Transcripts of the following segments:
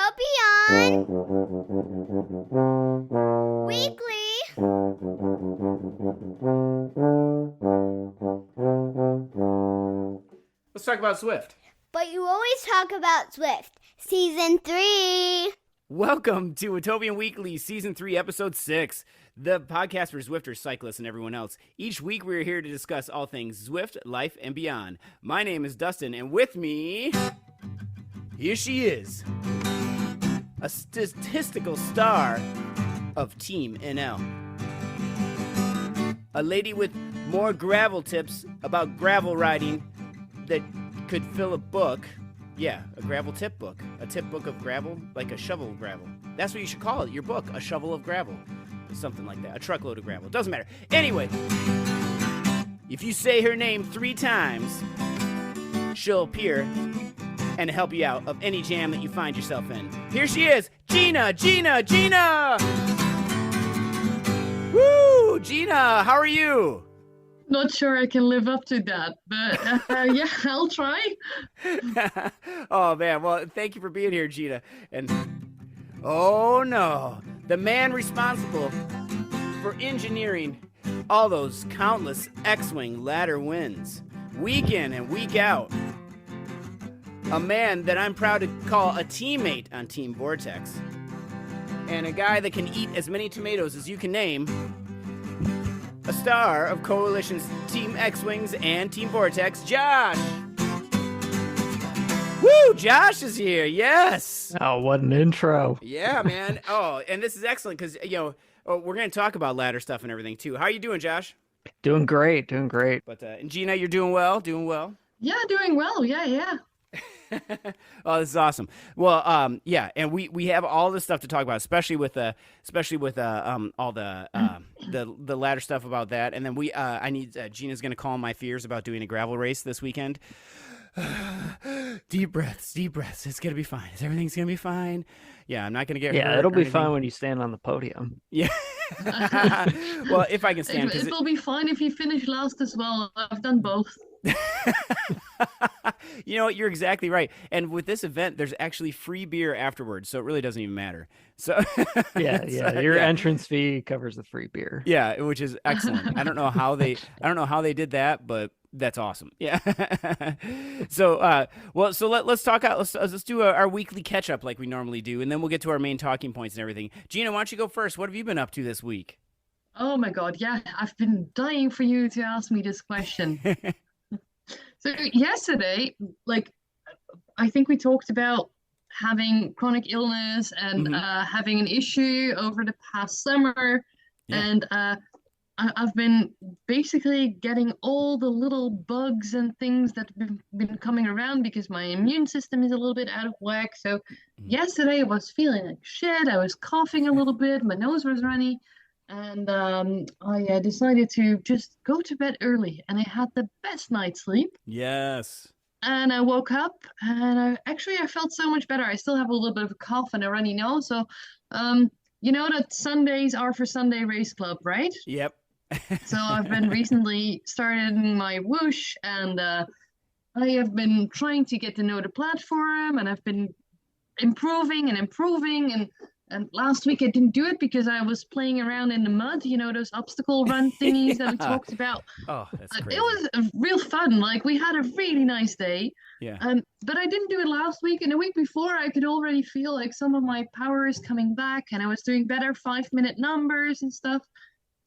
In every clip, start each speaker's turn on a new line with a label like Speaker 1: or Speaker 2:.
Speaker 1: Watopian Weekly.
Speaker 2: Let's talk about Zwift.
Speaker 1: But you always talk about Zwift. Season 3.
Speaker 2: Welcome to Watopian Weekly, Season 3, Episode 6, the podcast for Zwifters, cyclists, and everyone else. Each week, we're here to discuss all things Zwift, life, and beyond. My name is Dustin, and with me, here she is, a statistical star of Team NL. A lady with more gravel tips about gravel riding that could fill a book. Yeah, a gravel tip book. A tip book of gravel, like a shovel of gravel. That's what you should call it, your book, a shovel of gravel. Something like that, a truckload of gravel. Doesn't matter. Anyway, if you say her name 3 times, she'll appear and help you out of any jam that you find yourself in. Here she is, Gina! Woo! Gina, how are you?
Speaker 3: Not sure I can live up to that, but yeah, I'll try.
Speaker 2: Oh, man. Well, thank you for being here, Gina. And, oh, no. The man responsible for engineering all those countless X-Wing ladder wins, week in and week out. A man that I'm proud to call a teammate on Team Vortex. And a guy that can eat as many tomatoes as you can name. A star of Coalition's Team X-Wings and Team Vortex, Josh! Woo! Josh is here, yes!
Speaker 4: Oh, what an intro.
Speaker 2: Yeah, man. Oh, and this is excellent because, we're going to talk about ladder stuff and everything, too. How are you doing, Josh?
Speaker 4: Doing great.
Speaker 2: But, and Gina, you're doing well?
Speaker 3: Yeah, doing well. Yeah.
Speaker 2: Oh, this is awesome. Well, yeah, and we have all this stuff to talk about, especially with all the ladder stuff about that. And then I need Gina's going to calm my fears about doing a gravel race this weekend. Deep breaths. It's going to be fine. Everything's going to be fine. Yeah, I'm not going to get hurt.
Speaker 4: Yeah, it'll be fine when you stand on the podium.
Speaker 2: Yeah. Well, if I can stand.
Speaker 3: It will be fine if you finish last as well. I've done both.
Speaker 2: You know what? You're exactly right. And with this event, there's actually free beer afterwards, so it really doesn't even matter. So
Speaker 4: yeah. Your entrance fee covers the free beer.
Speaker 2: Yeah, which is excellent. I don't know how they did that, but that's awesome. Yeah. So let's talk out. Let's do our weekly catch up like we normally do, and then we'll get to our main talking points and everything. Gina, why don't you go first? What have you been up to this week?
Speaker 3: Oh my God, yeah, I've been dying for you to ask me this question. So yesterday, I think we talked about having chronic illness and having an issue over the past summer. Yeah. And I've been basically getting all the little bugs and things that have been coming around because my immune system is a little bit out of whack. So yesterday I was feeling like shit. I was coughing a little bit. My nose was runny. And I decided to just go to bed early, and I had the best night's sleep.
Speaker 2: Yes.
Speaker 3: And I woke up, and I felt so much better. I still have a little bit of a cough and a runny nose. So, you know that Sundays are for Sunday Race Club, right?
Speaker 2: Yep.
Speaker 3: So I've been recently starting my whoosh, and I have been trying to get to know the platform, and I've been improving. And last week I didn't do it because I was playing around in the mud, those obstacle run thingies that we talked about.
Speaker 2: Oh, that's crazy.
Speaker 3: It was real fun. We had a really nice day.
Speaker 2: Yeah.
Speaker 3: But I didn't do it last week. And the week before, I could already feel like some of my power is coming back, and I was doing better 5-minute numbers and stuff.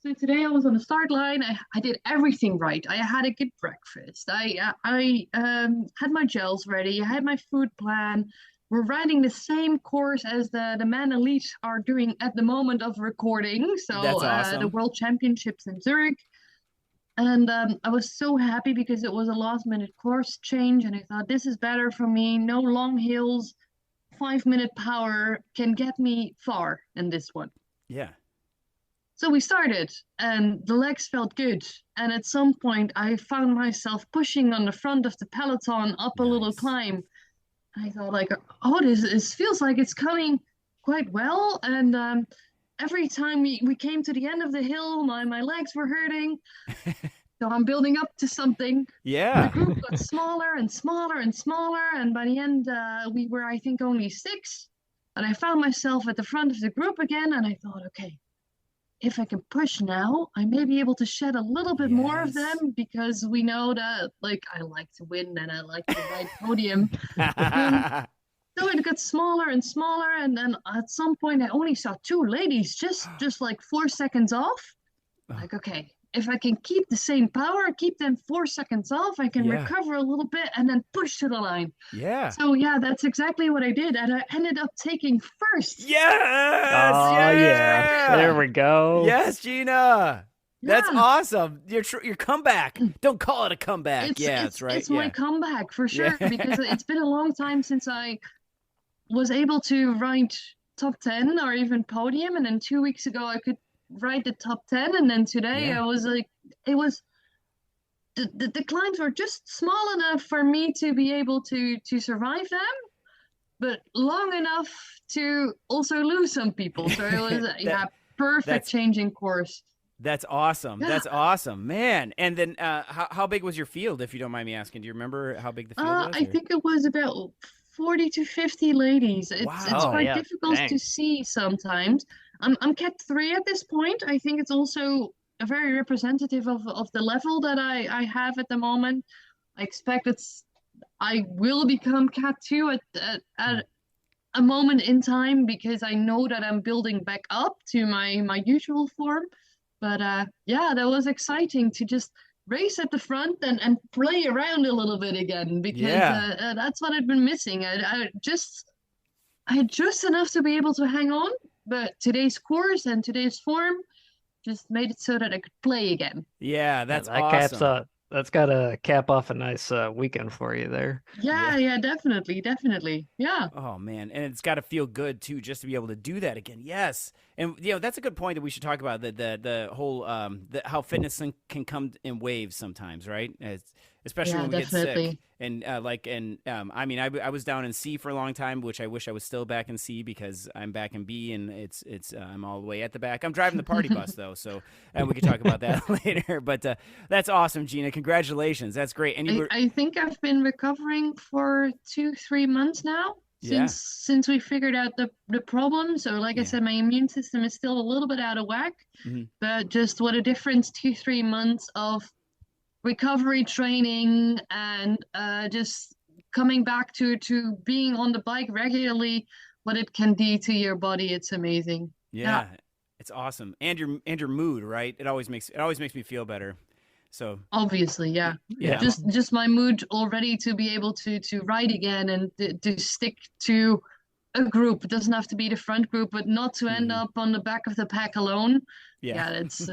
Speaker 3: So today I was on the start line. I did everything right. I had a good breakfast. I had my gels ready. I had my food plan. We're riding the same course as the Man Elite are doing at the moment of recording. So
Speaker 2: that's awesome.
Speaker 3: The World Championships in Zurich. And I was so happy because it was a last minute course change. And I thought, this is better for me. No long hills, 5-minute power can get me far in this one.
Speaker 2: Yeah.
Speaker 3: So we started, and the legs felt good. And at some point, I found myself pushing on the front of the peloton up a little climb. I thought, this feels like it's coming quite well. And every time we came to the end of the hill, my legs were hurting. So I'm building up to something.
Speaker 2: Yeah.
Speaker 3: The group got smaller and smaller and smaller. And by the end, we were, I think, only 6. And I found myself at the front of the group again, and I thought, okay, if I can push now, I may be able to shed a little bit more of them, because we know that, like, I like to win and I like to ride podium. So it got smaller and smaller, and then at some point I only saw 2 ladies just like 4 seconds off. Like, okay, if I can keep the same power, keep them 4 seconds off, I can recover a little bit and then push to the line.
Speaker 2: Yeah.
Speaker 3: So yeah, that's exactly what I did, and I ended up taking first.
Speaker 2: Yes.
Speaker 4: Oh yeah, there we go.
Speaker 2: Yes, Gina. That's
Speaker 3: Yeah.
Speaker 2: awesome. Your comeback. Don't call it a comeback. That's right.
Speaker 3: It's my comeback for sure, because it's been a long time since I was able to ride top 10 or even podium, and then 2 weeks ago I could ride the top 10, and then today I was like, it was the climbs were just small enough for me to be able to survive them, but long enough to also lose some people. So it was perfect changing course.
Speaker 2: That's awesome.
Speaker 3: Yeah.
Speaker 2: That's awesome, man. And then how big was your field, if you don't mind me asking? Do you remember how big the field was?
Speaker 3: I think it was about 40 to 50 ladies. It's quite difficult to see sometimes. I'm Cat 3 at this point. I think it's also very representative of the level that I have at the moment. I expect I will become Cat 2 at a moment in time, because I know that I'm building back up to my usual form. But yeah, that was exciting to just race at the front and play around a little bit again, because that's what I'd been missing. I had just enough to be able to hang on, but today's course and today's form just made it so that I could play again.
Speaker 2: Yeah, that's
Speaker 4: that
Speaker 2: awesome.
Speaker 4: That's got to cap off a nice weekend for you there.
Speaker 3: Yeah, definitely. Yeah.
Speaker 2: Oh man, and it's got to feel good too, just to be able to do that again. Yes, and that's a good point that we should talk about, the whole how fitness can come in waves sometimes, right? Especially when we get sick. And I mean, I was down in C for a long time, which I wish I was still back in C, because I'm back in B, and it's I'm all the way at the back. I'm driving the party bus though, so and we can talk about that later. But that's awesome, Gina. Congratulations. That's great. And
Speaker 3: I think I've been recovering for 2-3 months now since we figured out the problem. So like I said, my immune system is still a little bit out of whack, but just what a difference 2-3 months of recovery training and just coming back to being on the bike regularly, what it can do to your body. It's amazing.
Speaker 2: Yeah. It's awesome. And your mood, right? It always makes me feel better. So
Speaker 3: obviously, yeah. Just my mood already to be able to ride again and to stick to a group. It doesn't have to be the front group, but not to end up on the back of the pack alone. Yeah, it's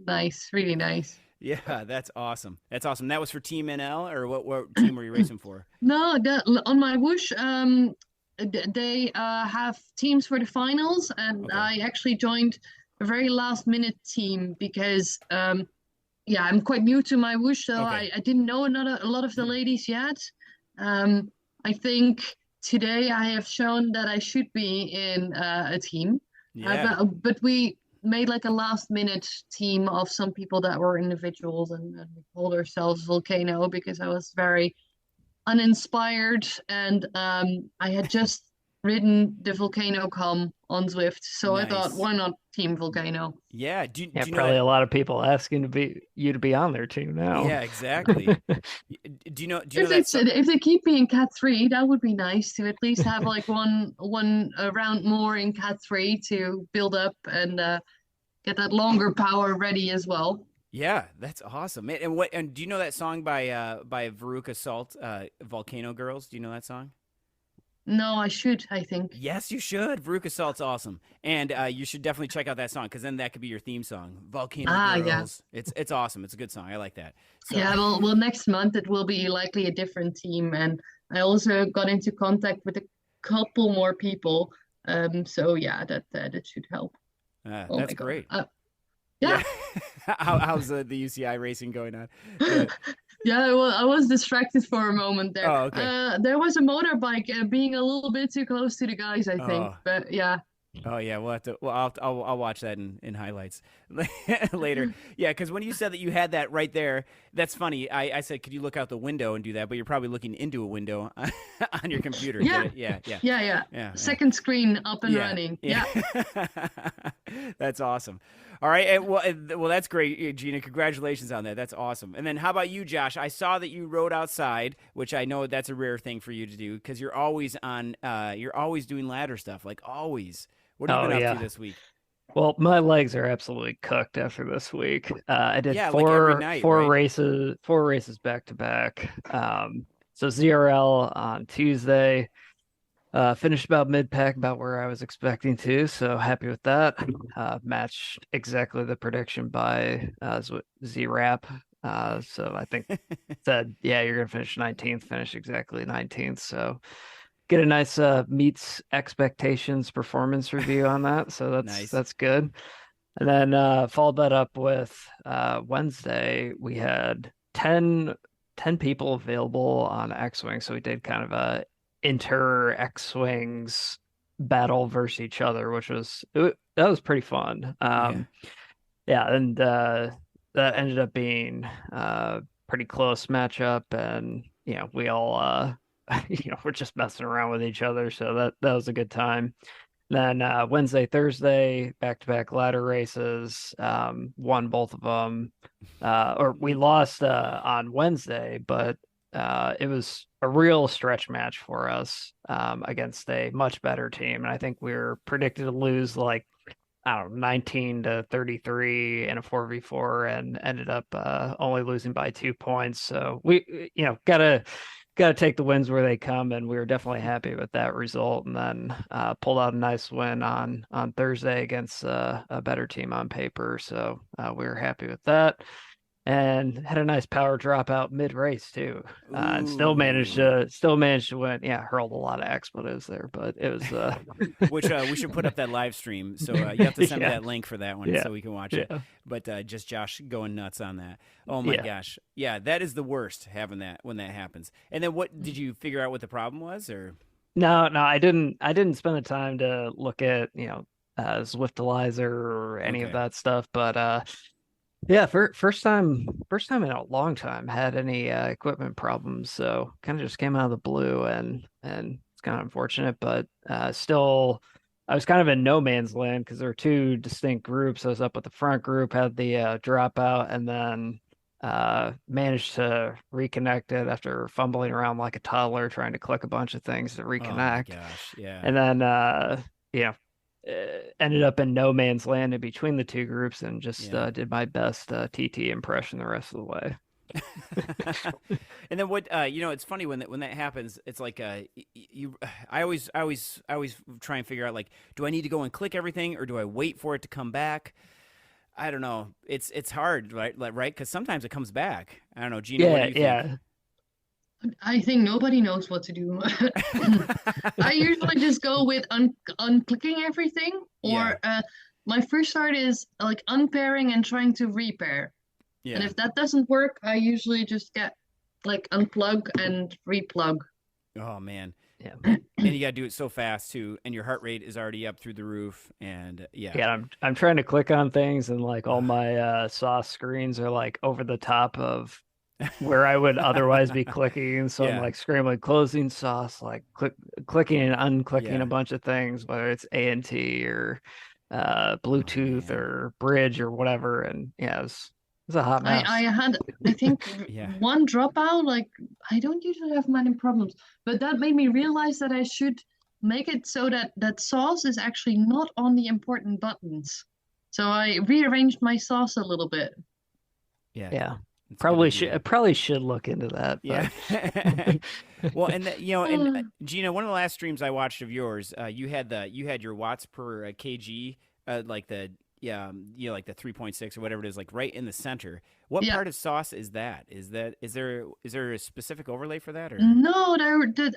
Speaker 3: nice, really nice.
Speaker 2: Yeah, that's awesome. That's awesome. That was for Team NL, or what team were you racing for?
Speaker 3: No, on my whoosh, they have teams for the finals, and I actually joined a very last minute team because I'm quite new to my whoosh, so I didn't know a lot of the ladies yet. I think today I have shown that I should be in a team. But we made like a last minute team of some people that were individuals, and we called ourselves Volcano because I was very uninspired, and I had just ridden the Volcano come on Zwift, so I thought, why not Team Volcano?
Speaker 2: Yeah, do you
Speaker 4: probably
Speaker 2: know
Speaker 4: a lot of people asking you to be on their team now.
Speaker 2: Yeah, exactly. do you know
Speaker 3: if they keep me in Cat 3, that would be nice to at least have like one round more in Cat 3 to build up and get that longer power ready as well.
Speaker 2: Yeah, that's awesome. And do you know that song by Veruca Salt, Volcano Girls? Do you know that song?
Speaker 3: No, I think.
Speaker 2: Yes, you should. Veruca Salt's awesome. And you should definitely check out that song, because then that could be your theme song. Volcano Girls. Yeah. It's awesome. It's a good song. I like that. So,
Speaker 3: yeah, well, next month it will be likely a different team. And I also got into contact with a couple more people. So yeah, that should help.
Speaker 2: That's great.
Speaker 3: Yeah.
Speaker 2: How's the UCI racing going on?
Speaker 3: Yeah, well, I was distracted for a moment there.
Speaker 2: Oh, okay.
Speaker 3: There was a motorbike being a little bit too close to the guys, I think. But yeah.
Speaker 2: Oh yeah, we'll have to. Well, I'll watch that in highlights later. Yeah, because when you said that you had that right there, that's funny. I said, could you look out the window and do that? But you're probably looking into a window on your computer. Get
Speaker 3: Yeah,
Speaker 2: it? Yeah, yeah,
Speaker 3: yeah.
Speaker 2: yeah, yeah.
Speaker 3: Second screen up and
Speaker 2: Yeah,
Speaker 3: running.
Speaker 2: yeah.
Speaker 3: Yeah.
Speaker 2: That's awesome. All right, well, that's great, Gina. Congratulations on that. That's awesome. And then how about you, Josh? I saw that you rode outside, which I know that's a rare thing for you to do because you're always on. You're always doing ladder stuff, like always. What have you
Speaker 4: Oh
Speaker 2: been up
Speaker 4: yeah.
Speaker 2: to this week?
Speaker 4: Well, my legs are absolutely cooked after this week. I did
Speaker 2: Yeah, like every night,
Speaker 4: four
Speaker 2: right?
Speaker 4: races back to back. So ZRL on Tuesday. Finished about mid-pack, about where I was expecting to, so happy with that. Matched exactly the prediction by Z-Rap. So I think said, yeah, you're gonna finish 19th, finish exactly 19th. So get a nice meets expectations performance review on that. So
Speaker 2: Nice.
Speaker 4: that's good. And then followed that up with Wednesday, we had 10 people available on X-Wing. So we did kind of a inter X-Wings battle versus each other, that was pretty fun.
Speaker 2: Yeah.
Speaker 4: Yeah, and that ended up being pretty close matchup, and we all we're just messing around with each other, so that was a good time. Then Wednesday, Thursday, back-to-back ladder races, won both of them. Or we lost on Wednesday, but it was a real stretch match for us against a much better team. And I think we were predicted to lose like, I don't know, 19 to 33 in a 4v4 and ended up only losing by 2 points. So we, gotta take the wins where they come, and we were definitely happy with that result. And then pulled out a nice win on Thursday against a better team on paper. So we were happy with that, and had a nice power dropout mid race too, and still managed
Speaker 2: Ooh.
Speaker 4: to win. Yeah, hurled a lot of expletives there, but it was
Speaker 2: Which we should put up that live stream. So you have to send me
Speaker 4: yeah,
Speaker 2: that link for that one
Speaker 4: yeah,
Speaker 2: so we can watch it.
Speaker 4: yeah,
Speaker 2: But just Josh going nuts on that. Oh my
Speaker 4: yeah.
Speaker 2: gosh. Yeah, that is the worst having that when that happens. And then what did you figure out what the problem was or?
Speaker 4: No, I didn't spend the time to look at Zwiftalizer or any of
Speaker 2: Okay.
Speaker 4: that stuff, but yeah, first time in a long time had any equipment problems, so kind of just came out of the blue, and it's kind of unfortunate, but still I was kind of in no man's land because there were two distinct groups. I was up with the front group, had the dropout, and then managed to reconnect it after fumbling around like a toddler trying to click a bunch of things to
Speaker 2: Oh my
Speaker 4: reconnect.
Speaker 2: gosh. Yeah.
Speaker 4: And then ended up in no man's land in between the two groups, and just
Speaker 2: Yeah.
Speaker 4: did my best TT impression the rest of the way.
Speaker 2: And then what it's funny when that happens, it's like you I always try and figure out like do I need to go and click everything or do I wait for it to come back? I don't know. It's hard, right? Like, right? Cuz sometimes it comes back. I don't know, Gina, what do
Speaker 4: Yeah,
Speaker 2: you
Speaker 4: yeah.
Speaker 3: I think nobody knows what to do. I usually just go with unclicking everything,
Speaker 2: Yeah.
Speaker 3: or my first start is like unpairing and trying to repair. And
Speaker 2: Yeah.
Speaker 3: if that doesn't work, I usually just get like unplug and replug.
Speaker 2: Oh man.
Speaker 4: Yeah.
Speaker 2: And you got to do it so fast too and your heart rate is already up through the roof and yeah.
Speaker 4: Yeah, I'm trying to click on things, and like all my sauce screens are like over the top of where I would otherwise be clicking. So I'm
Speaker 2: Yeah.
Speaker 4: like scrambling, closing sauce, like clicking and unclicking
Speaker 2: Yeah.
Speaker 4: a bunch of things, whether it's ANT or
Speaker 2: Oh
Speaker 4: Bluetooth
Speaker 2: man.
Speaker 4: or bridge or whatever. And yeah, it's a hot
Speaker 3: I
Speaker 4: mess.
Speaker 3: had, I think,
Speaker 2: Yeah.
Speaker 3: one dropout. Like, I don't usually have many problems, but that made me realize that I should make it so that that sauce is actually not on the important buttons. So I rearranged my sauce a little bit.
Speaker 2: Yeah.
Speaker 4: Yeah.
Speaker 2: It's a good idea.
Speaker 4: Probably should look into that,
Speaker 2: Yeah.
Speaker 4: but
Speaker 2: Well, and Gina, one of the last streams I watched of yours, you had your watts per kg, like the yeah, like the 3.6 or whatever it is, like right in the center. What
Speaker 3: Yeah.
Speaker 2: part of sauce is that? Is there a specific overlay for that or?
Speaker 3: No,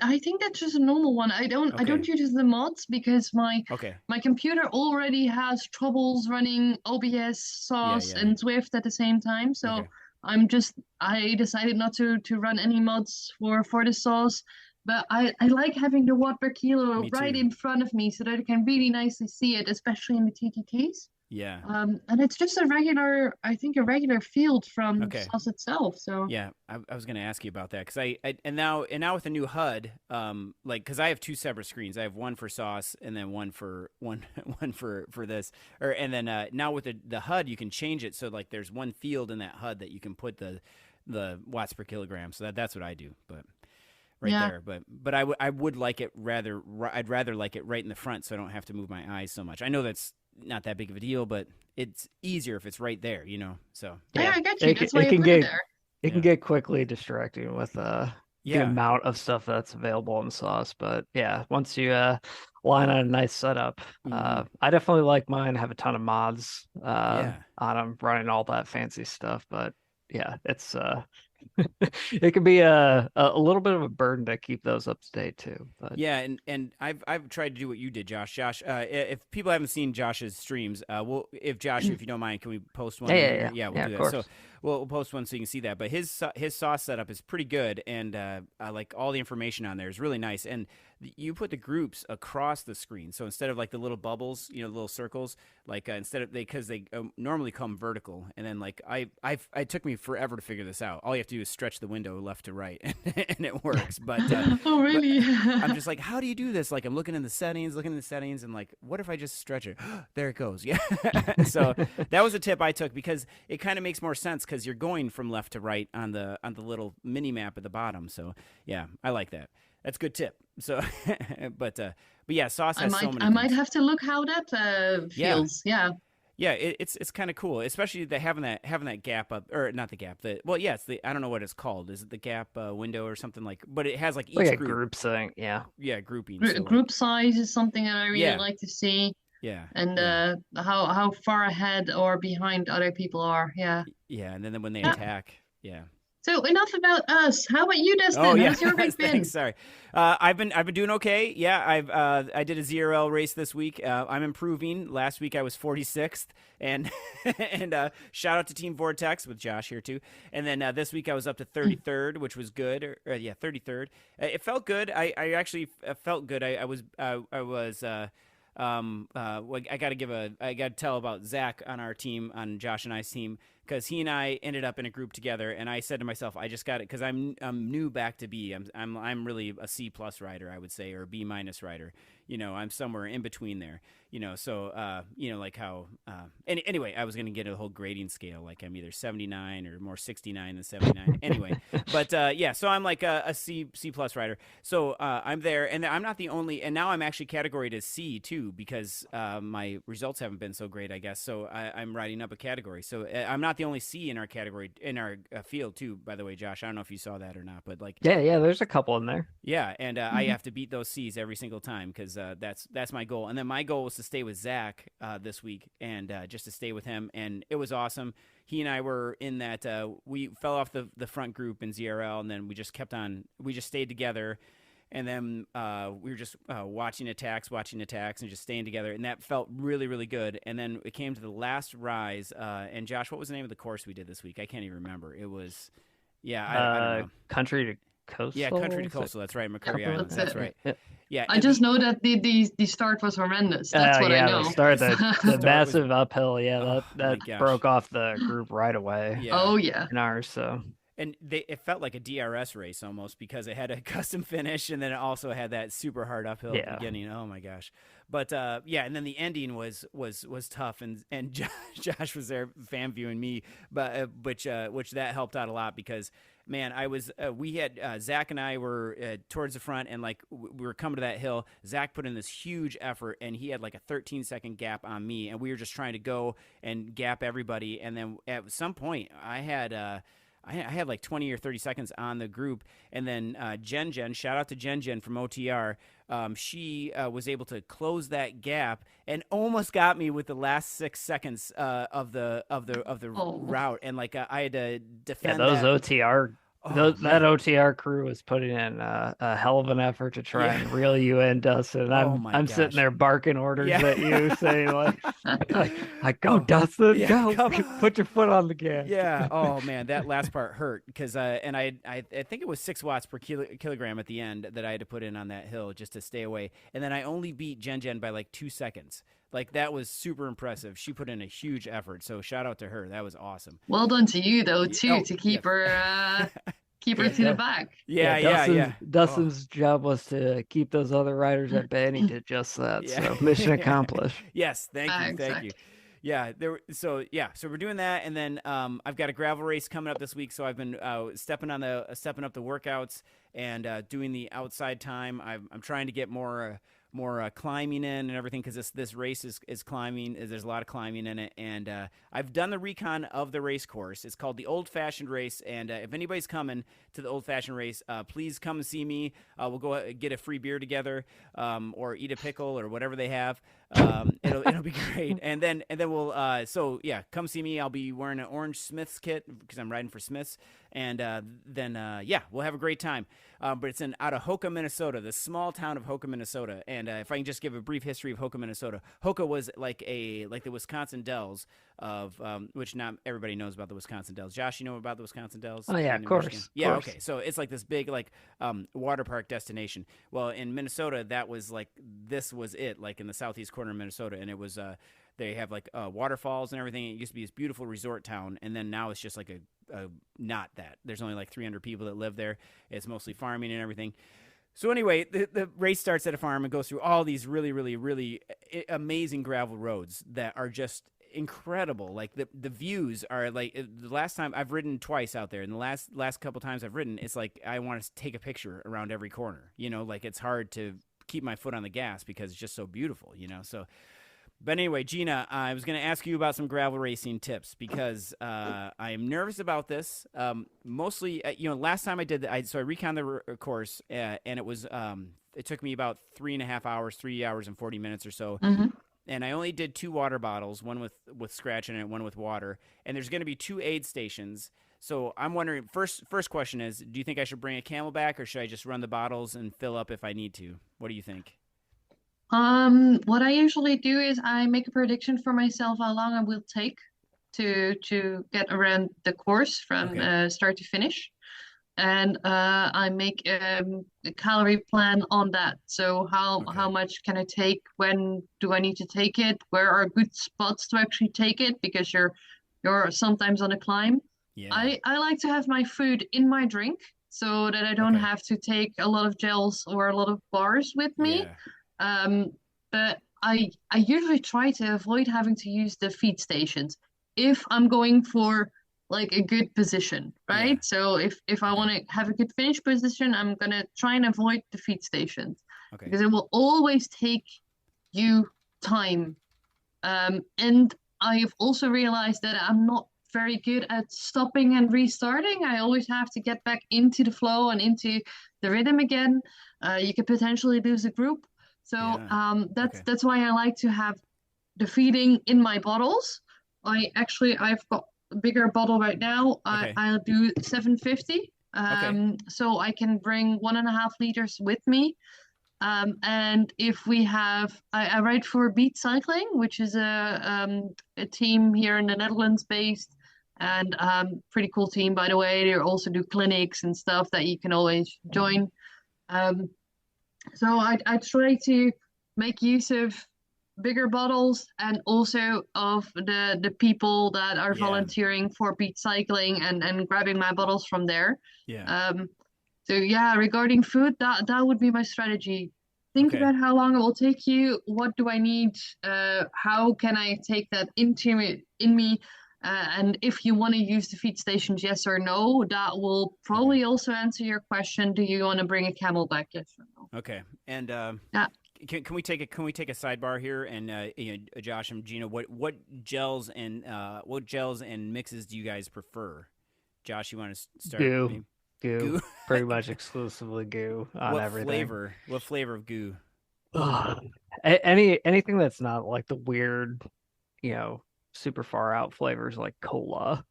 Speaker 3: I think that's just a normal one. I
Speaker 2: Okay.
Speaker 3: don't use the mods because
Speaker 2: Okay.
Speaker 3: my computer already has troubles running OBS,
Speaker 2: Yeah.
Speaker 3: Sauce,
Speaker 2: Yeah.
Speaker 3: and Zwift at the same time. So
Speaker 2: Okay.
Speaker 3: I decided not to run any mods for the Sauce. But I like having the watt per kilo
Speaker 2: Me
Speaker 3: right
Speaker 2: too.
Speaker 3: in front of me so that I can really nicely see it, especially in the TTTs.
Speaker 2: Yeah.
Speaker 3: And it's just I think a regular field from
Speaker 2: Okay.
Speaker 3: sauce itself. So
Speaker 2: Yeah, I was going to ask you about that because and now with the new HUD, like because I have two separate screens. I have one for sauce and then one for one for this, or and then now with the HUD you can change it so like there's one field in that HUD that you can put the watts per kilogram. So that's what I do, but right
Speaker 3: yeah.
Speaker 2: there. But I would like it I'd rather like it right in the front so I don't have to move my eyes so much. I know that's not that big of a deal, but it's easier if it's right there, So
Speaker 3: Yeah,
Speaker 4: Yeah,
Speaker 3: I got you. That's why
Speaker 4: it
Speaker 3: I
Speaker 4: can
Speaker 3: put it
Speaker 4: get
Speaker 3: there.
Speaker 4: it can
Speaker 2: yeah,
Speaker 4: get quickly distracting with the
Speaker 2: yeah.
Speaker 4: amount of stuff that's available in sauce. But yeah, once you line on a nice setup,
Speaker 2: Hmm.
Speaker 4: I definitely like mine. Have a ton of mods
Speaker 2: Yeah.
Speaker 4: on them, running all that fancy stuff. But yeah, it's it can be a little bit of a burden to keep those up to date too. But
Speaker 2: Yeah, and I've tried to do what you did, Josh. Josh, if people haven't seen Josh's streams, if Josh, if you don't mind, can we post one
Speaker 4: yeah,
Speaker 2: in
Speaker 4: yeah,
Speaker 2: here?
Speaker 4: yeah,
Speaker 2: Yeah, we'll
Speaker 4: yeah,
Speaker 2: do
Speaker 4: of
Speaker 2: that. So
Speaker 4: course.
Speaker 2: we'll post one so you can see that. But his sauce setup is pretty good, and I like all the information on there is really nice. And you put the groups across the screen, so instead of like the little bubbles, the little circles, like instead of because they normally come vertical, and then like it took me forever to figure this out. All you have to do is stretch the window left to right, and it works.
Speaker 3: Oh,
Speaker 2: But
Speaker 3: really?
Speaker 2: I'm just like, how do you do this? Like, I'm looking in the settings, and like, what if I just stretch it? There it goes. Yeah. So that was a tip I took because it kind of makes more sense because you're going from left to right on the little mini map at the bottom. So yeah, I like that. That's a good tip. So, but yeah, sauce has so many
Speaker 3: I might
Speaker 2: things.
Speaker 3: have to look how that
Speaker 2: Yeah,
Speaker 3: feels. Yeah.
Speaker 2: yeah, it's kind of cool, especially the having that gap up or not the gap. Yeah, it's the I don't know what it's called. Is it the gap window or something like? But it has like
Speaker 4: Oh
Speaker 2: each
Speaker 4: yeah,
Speaker 2: group.
Speaker 4: group thing. Yeah.
Speaker 2: Yeah, grouping. So like
Speaker 3: Group size is something that I really
Speaker 2: yeah,
Speaker 3: like to see,
Speaker 2: yeah,
Speaker 3: and
Speaker 2: yeah.
Speaker 3: how far ahead or behind other people are. Yeah.
Speaker 2: Yeah, and then when they
Speaker 3: Yeah.
Speaker 2: attack, yeah.
Speaker 3: So enough about us. How about you,
Speaker 2: Oh
Speaker 3: Dustin?
Speaker 2: yeah,
Speaker 3: How's your week
Speaker 2: thanks.
Speaker 3: been?
Speaker 2: Sorry, I've been doing okay. Yeah, I did a ZRL race this week. I'm improving. Last week I was 46th, and and shout out to Team Vortex with Josh here too. And then this week I was up to 33rd, which was good. Yeah, 33rd. It felt good. I actually felt good. Well, I got to tell about Zach on our team, on Josh and I's team, because he and I ended up in a group together, and I said to myself, I just got it because I'm new back to B. I'm really a C plus rider, I would say, or a B minus rider. I'm somewhere in between there. So like how. Anyway, I was gonna get a whole grading scale, like I'm either 79 or more 69 than 79. Anyway, but yeah, so I'm like a C plus rider. So I'm there, and I'm not the only. And now I'm actually categorized as C too because my results haven't been so great, I guess. So I'm riding up a category. So I'm not the only C in our category in our field too. By the way, Josh, I don't know if you saw that or not, but like
Speaker 4: Yeah, yeah. There's a couple in there.
Speaker 2: yeah, and I
Speaker 3: Mhm.
Speaker 2: have to beat those C's every single time because that's my goal. And then my goal was to stay with Zach this week and just to stay with him, and it was awesome. He and I were in that we fell off the front group in ZRL, and then we just kept on. We just stayed together, and then we were just watching attacks, and just staying together, and that felt really, really good. And then it came to the last rise, and Josh, what was the name of the course we did this week? I can't even remember. It was, yeah, I don't know.
Speaker 4: Country to coastal.
Speaker 2: Yeah, country to
Speaker 4: Is it
Speaker 2: coastal. That's right, McCurry
Speaker 4: something like
Speaker 2: Island.
Speaker 3: That's
Speaker 2: That's
Speaker 3: it.
Speaker 2: right.
Speaker 4: Yeah.
Speaker 2: Yeah,
Speaker 3: I
Speaker 2: and
Speaker 3: just know that the start was horrendous. That's what I
Speaker 4: Yeah,
Speaker 3: know.
Speaker 4: the
Speaker 2: start was
Speaker 4: massive uphill. Yeah,
Speaker 2: oh my
Speaker 4: that
Speaker 2: gosh.
Speaker 4: broke off the group right away
Speaker 2: Yeah,
Speaker 3: Oh yeah.
Speaker 4: in ours. So
Speaker 2: and it felt like a DRS race almost because it had a custom finish and then it also had that super hard uphill at the
Speaker 4: yeah,
Speaker 2: beginning. Oh my gosh. But yeah, and then the ending was tough and Josh was there fan viewing me, but which that helped out a lot because man, I was we had Zach and I were towards the front and like we were coming to that hill. Zach put in this huge effort and he had like a 13-second gap on me and we were just trying to go and gap everybody and then at some point I had like 20 or 30 seconds on the group. And then Jen, shout out to Jen from OTR. She was able to close that gap and almost got me with the last 6 seconds of the
Speaker 3: Oh.
Speaker 2: route. And like I had to
Speaker 4: yeah.
Speaker 2: defend
Speaker 4: Those
Speaker 2: that.
Speaker 4: OTR
Speaker 2: Oh
Speaker 4: That
Speaker 2: man.
Speaker 4: OTR crew was putting in a hell of an effort to try
Speaker 2: Yeah.
Speaker 4: and reel you in, Dustin.
Speaker 2: Oh
Speaker 4: I'm
Speaker 2: my
Speaker 4: I'm sitting
Speaker 2: gosh.
Speaker 4: there barking orders
Speaker 2: Yeah.
Speaker 4: at you, saying like go
Speaker 2: Oh,
Speaker 4: Dustin,
Speaker 2: yeah,
Speaker 4: go,
Speaker 2: come.
Speaker 4: put your foot on the gas.
Speaker 2: Yeah. Oh man, that last part hurt because and I think it was 6 watts per kilogram at the end that I had to put in on that hill just to stay away, and then I only beat Jen by like 2 seconds. Like that was super impressive. She put in a huge effort, so shout out to her. That was awesome.
Speaker 3: Well done to you though too
Speaker 2: Oh
Speaker 3: to
Speaker 2: yeah,
Speaker 3: keep her
Speaker 4: Yeah,
Speaker 3: to the back.
Speaker 4: yeah,
Speaker 2: yeah. Oh
Speaker 4: Dustin's job was to keep those other riders at bay, and he did just that.
Speaker 2: yeah.
Speaker 4: So mission accomplished.
Speaker 2: Yes, thank you, thank you.
Speaker 3: Exactly.
Speaker 2: Yeah, so we're doing that, and then I've got a gravel race coming up this week, so I've been stepping up the workouts and doing the outside time. I'm trying to get more climbing in and everything because this race is climbing. There's a lot of climbing in it, and I've done the recon of the race course. It's called the Old Fashioned Race, and if anybody's coming to the Old Fashioned Race, please come and see me. We'll go get a free beer together, or eat a pickle or whatever they have. It'll be great, and then we'll come see me. I'll be wearing an orange Smiths kit because I'm riding for Smiths, and then we'll have a great time. But it's out of Hoka, Minnesota, the small town of Hoka, Minnesota. And if I can just give a brief history of Hoka, Minnesota, Hoka was like the Wisconsin Dells of which not everybody knows about the Wisconsin Dells. Josh, you know about the Wisconsin Dells?
Speaker 4: Oh yeah,
Speaker 2: In
Speaker 4: of course.
Speaker 2: Michigan? Yeah,
Speaker 4: Course.
Speaker 2: okay. So it's like this big water park destination. Well, in Minnesota, this was it, like in the southeast corner of Minnesota, and it was they have like waterfalls and everything. It used to be this beautiful resort town, and then now it's just like a not that. There's only like 300 people that live there. It's mostly farming and everything. So anyway, the race starts at a farm and goes through all these really, really, really amazing gravel roads that are just incredible. Like the views are like the last time I've ridden twice out there, and the last couple times I've ridden, it's like I want to take a picture around every corner. Like it's hard to keep my foot on the gas because it's just so beautiful. So. But anyway, Gina, I was going to ask you about some gravel racing tips because I am nervous about this. Mostly, last time I did that, so I reconned the course, and it was it took me about 3.5 hours, 3 hours and 40 minutes or so.
Speaker 3: Mm-hmm.
Speaker 2: And I only did 2 water bottles, one with scratch in it, one with water. And there's going to be 2 aid stations. So I'm wondering, first question is, do you think I should bring a Camelback or should I just run the bottles and fill up if I need to? What do you think?
Speaker 3: What I usually do is I make a prediction for myself how long I will take to get around the course from
Speaker 2: Okay.
Speaker 3: start to finish, and I make a calorie plan on that. So
Speaker 2: Okay.
Speaker 3: how much can I take? When do I need to take it? Where are good spots to actually take it? Because you're sometimes on a climb.
Speaker 2: Yeah.
Speaker 3: I like to have my food in my drink so that I don't
Speaker 2: Okay.
Speaker 3: have to take a lot of gels or a lot of bars with me.
Speaker 2: Yeah.
Speaker 3: Um, but I usually try to avoid having to use the feed stations if I'm going for like a good position,
Speaker 2: Yeah.
Speaker 3: right? So if I
Speaker 2: Okay.
Speaker 3: want to have a good finish position, I'm gonna try and avoid the feed stations
Speaker 2: Okay.
Speaker 3: because it will always take you time. And I've also realized that I'm not very good at stopping and restarting. I always have to get back into the flow and into the rhythm again. You could potentially lose a group. So
Speaker 2: Yeah. Okay.
Speaker 3: that's why I like to have the feeding in my bottles. I've got a bigger bottle right now.
Speaker 2: Okay.
Speaker 3: I'll do 750.
Speaker 2: Okay.
Speaker 3: So I can bring 1.5 liters with me. And if we have, I ride for Beat Cycling, which is a team here in the Netherlands based, and pretty cool team, by the way. They also do clinics and stuff that you can always join. Um, so I try to make use of bigger bottles and also of the people that are
Speaker 2: Yeah.
Speaker 3: volunteering for Beat Cycling and grabbing my bottles from there.
Speaker 2: Yeah.
Speaker 3: So yeah, regarding food, that would be my strategy. Think
Speaker 2: Okay.
Speaker 3: about how long it will take you. What do I need? How can I take that in me? And if you want to use the feed stations, yes or no, that will
Speaker 2: Okay.
Speaker 3: probably also answer your question. Do you want to bring a Camelback? Yes or no?
Speaker 2: Okay. And
Speaker 3: Yeah.
Speaker 2: can we take a sidebar here and Josh and Gina, what gels and mixes do you guys prefer? Josh, you want to start?
Speaker 4: Goo,
Speaker 2: Goo.
Speaker 4: pretty much exclusively goo on
Speaker 2: What
Speaker 4: everything.
Speaker 2: flavor? What flavor of goo?
Speaker 4: Ugh. Anything that's not like the weird, super far out flavors like cola.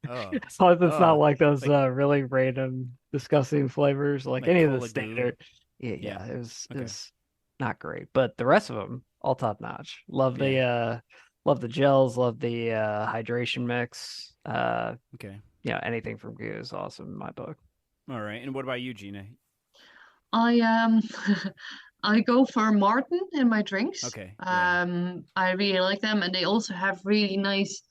Speaker 2: Oh,
Speaker 4: As long as it's not
Speaker 2: oh,
Speaker 4: like those
Speaker 2: like
Speaker 4: really random, disgusting flavors, like any of the
Speaker 2: cola goo.
Speaker 4: standard. Yeah,
Speaker 2: Yeah.
Speaker 4: yeah, it
Speaker 2: Okay.
Speaker 4: was not great, but the rest of them all top notch.
Speaker 2: Yeah.
Speaker 4: Love the gels, love the hydration mix.
Speaker 2: Okay.
Speaker 4: Anything from Goo is awesome in my book.
Speaker 2: All right. And what about you, Gina?
Speaker 3: I I go for Martin in my drinks.
Speaker 2: Okay. Yeah.
Speaker 3: I really like them, and they also have really nice.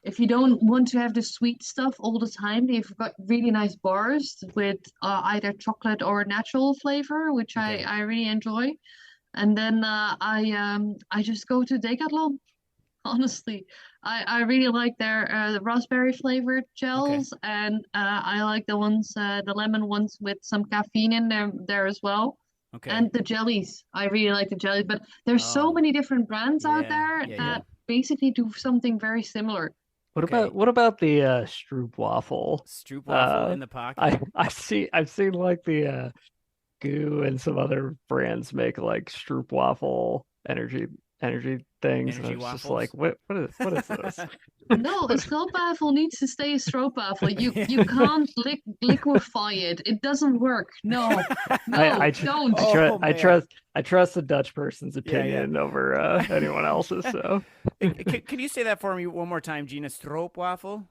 Speaker 3: If you don't want to have the sweet stuff all the time, they've got really nice bars with either chocolate or natural flavor, which
Speaker 2: Okay.
Speaker 3: I really enjoy. And then I just go to Decathlon. Honestly, I really like their the raspberry flavored
Speaker 2: Okay.
Speaker 3: gels, and I like the ones the lemon ones with some caffeine in there as well.
Speaker 2: Okay.
Speaker 3: And the jellies, I really like the jellies, but there's so
Speaker 2: Oh,
Speaker 3: many different brands out
Speaker 2: yeah.
Speaker 3: there
Speaker 2: Yeah. Yeah.
Speaker 3: that basically do something very similar.
Speaker 2: Okay.
Speaker 4: What about the Stroop waffle?
Speaker 2: Stroop waffle
Speaker 4: Uh,
Speaker 2: in the pocket.
Speaker 4: I've seen like the Goo and some other brands make like Stroop waffle energy things, and
Speaker 2: Energy
Speaker 4: it's just like,
Speaker 2: waffles.
Speaker 4: what is this?
Speaker 3: No, a
Speaker 4: What-
Speaker 3: stroopwafel needs to stay a stroopwafel. You
Speaker 2: Yeah.
Speaker 3: can't liquefy it. It doesn't work. No,
Speaker 4: I
Speaker 3: no, don't.
Speaker 2: Oh man.
Speaker 4: I trust the Dutch person's
Speaker 2: Yeah. Yeah.
Speaker 4: opinion over anyone else's. So
Speaker 2: Can you say that for me one more time, Gina? Stroop waffle.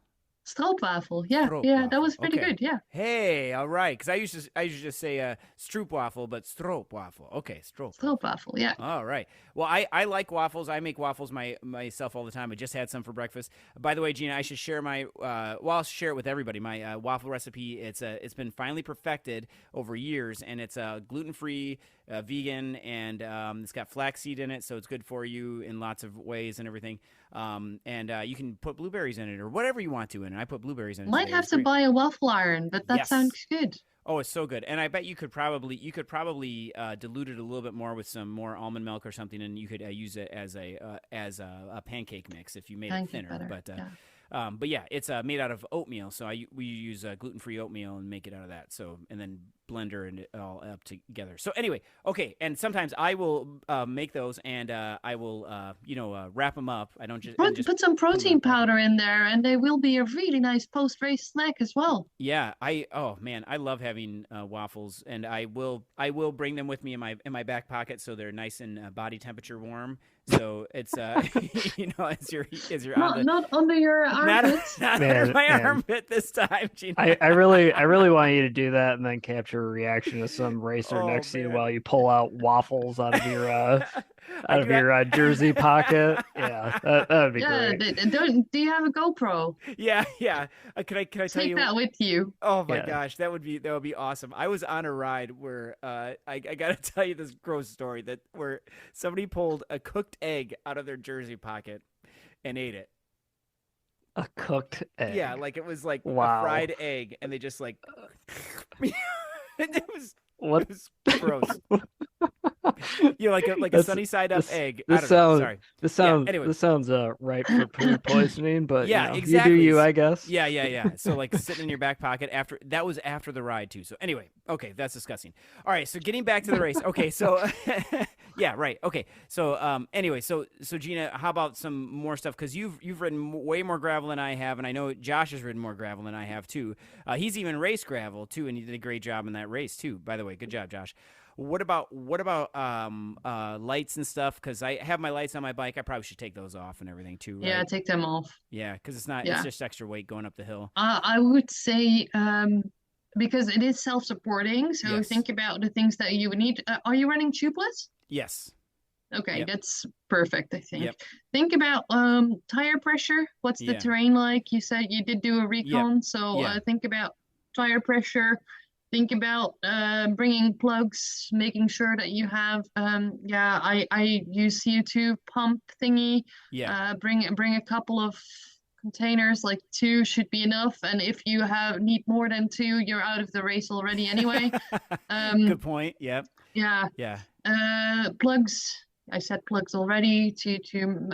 Speaker 3: Stroopwafel. Yeah,
Speaker 2: Stroop
Speaker 3: yeah, that
Speaker 2: waffle.
Speaker 3: was pretty
Speaker 2: Okay.
Speaker 3: good. Yeah,
Speaker 2: Hey, all right. Because I used to just say stroop waffle, but stroop waffle. Okay, stroop waffle.
Speaker 3: stroopwafel. Yeah.
Speaker 2: All right. Well, I like waffles. I make waffles myself all the time. I just had some for breakfast. By the way, Gina, I should share my I'll share it with everybody. My waffle recipe. It's been finally perfected over years, and it's gluten free, vegan, and it's got flaxseed in it, so it's good for you in lots of ways and everything. And you can put blueberries in it or whatever you want to in it. I put blueberries in it
Speaker 3: Might
Speaker 2: today. It
Speaker 3: have
Speaker 2: was
Speaker 3: to
Speaker 2: great.
Speaker 3: buy a waffle iron, but that sounds
Speaker 2: Yes.
Speaker 3: good.
Speaker 2: Oh, it's so good, and I bet you could probably dilute it a little bit more with some more almond milk or something, and you could use it as a pancake mix if you made it
Speaker 3: Pancake
Speaker 2: thinner.
Speaker 3: better. Yeah.
Speaker 2: But yeah, it's made out of oatmeal, so we use gluten free oatmeal and make it out of that. So and then blender and it all up together. So anyway, okay, and sometimes I will make those and I will wrap them up. I don't just and just
Speaker 3: Put some
Speaker 2: put them in a
Speaker 3: protein
Speaker 2: pocket.
Speaker 3: powder in there, and they will be a really nice post-race snack as well.
Speaker 2: Yeah, oh man, I love having waffles, and I will bring them with me in my back pocket so they're nice and body temperature warm. So it's as you're on the
Speaker 3: Not under your
Speaker 2: not
Speaker 3: armpits.
Speaker 2: not
Speaker 4: Man,
Speaker 2: under my
Speaker 4: man.
Speaker 2: armpit this time, Gina.
Speaker 4: I really want you to do that and then capture a reaction of some racer
Speaker 2: Oh
Speaker 4: next to you
Speaker 2: man.
Speaker 4: while you pull out waffles out of your
Speaker 2: I
Speaker 4: out of
Speaker 2: do
Speaker 4: your jersey pocket. Yeah, that would be
Speaker 3: Yeah,
Speaker 4: great.
Speaker 3: do you have a GoPro?
Speaker 2: yeah. Can I tell
Speaker 3: Take
Speaker 2: you?
Speaker 3: that with you.
Speaker 2: Oh my
Speaker 4: Yeah.
Speaker 2: gosh, that would be awesome. I was on a ride where I gotta tell you this gross story where somebody pulled a cooked egg out of their jersey pocket and ate it.
Speaker 4: A cooked egg.
Speaker 2: Yeah, like it was like a
Speaker 4: Wow.
Speaker 2: fried egg, and they just like it was
Speaker 4: What?
Speaker 2: gross. Like a
Speaker 4: That's-
Speaker 2: sunny side up
Speaker 4: this-
Speaker 2: egg.
Speaker 4: this
Speaker 2: I don't know.
Speaker 4: sounds-
Speaker 2: Sorry. Anyway.
Speaker 4: This sounds ripe for food poisoning, but
Speaker 2: Yeah,
Speaker 4: you know,
Speaker 2: exactly.
Speaker 4: You do you, I guess.
Speaker 2: Yeah. So like sitting in your back pocket that was after the ride too. So anyway, okay, that's disgusting. All right, so getting back to the race. Okay, so yeah, right. Okay, so anyway, so Gina, how about some more stuff? Because you've ridden way more gravel than I have, and I know Josh has ridden more gravel than I have too. He's even raced gravel too, and he did a great job in that race too. By the way, good job, Josh. What about lights and stuff? Because I have my lights on my bike. I probably should take those off and everything too. Right?
Speaker 3: Yeah, take them off.
Speaker 2: Yeah, because it's not.
Speaker 3: Yeah.
Speaker 2: It's just extra weight going up the hill.
Speaker 3: I would say because it is self-supporting, so
Speaker 2: Yes.
Speaker 3: think about the things that you would need. Are you running tubeless?
Speaker 2: Yes.
Speaker 3: Okay,
Speaker 2: Yep.
Speaker 3: that's perfect, I think.
Speaker 2: Yep.
Speaker 3: Think about tire pressure. What's the
Speaker 2: Yeah.
Speaker 3: terrain like? You said you did do a recon, so
Speaker 2: Yeah.
Speaker 3: think about tire pressure. Think about bringing plugs, making sure that you have I use CO2 pump thingy.
Speaker 2: Yeah.
Speaker 3: Bring a couple of containers, like 2 should be enough, and if you need more than 2, you're out of the race already anyway.
Speaker 2: Good point. Yep.
Speaker 3: Yeah.
Speaker 2: Yeah.
Speaker 3: Plugs. I said plugs already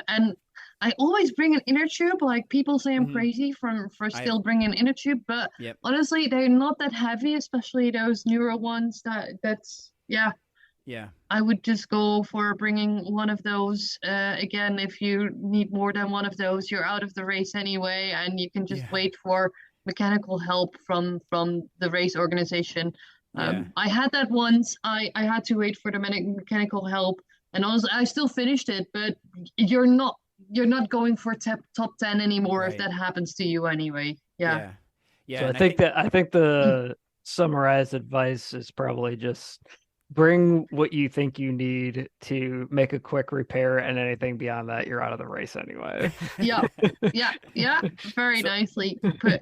Speaker 3: and I always bring an inner tube. Like people say I'm
Speaker 2: Mhm.
Speaker 3: crazy for still bringing an inner tube, but
Speaker 2: Yep.
Speaker 3: honestly, they're not that heavy, especially those newer ones. That's
Speaker 2: Yeah.
Speaker 3: I would just go for bringing one of those. Again, if you need more than one of those, you're out of the race anyway, and you can just
Speaker 2: Yeah.
Speaker 3: wait for mechanical help from the race organization.
Speaker 2: Yeah.
Speaker 3: I had that once. I had to wait for the mechanical help, and also I still finished it, but you're not going for top 10 anymore if
Speaker 2: Right.
Speaker 3: that happens to you anyway. Yeah.
Speaker 2: Yeah. Yeah.
Speaker 4: So
Speaker 2: And I think,
Speaker 4: I think the summarized advice is probably just bring what you think you need to make a quick repair, and anything beyond that, you're out of the race anyway.
Speaker 3: Yeah. Yeah. Yeah. Very
Speaker 2: So-
Speaker 3: nicely put.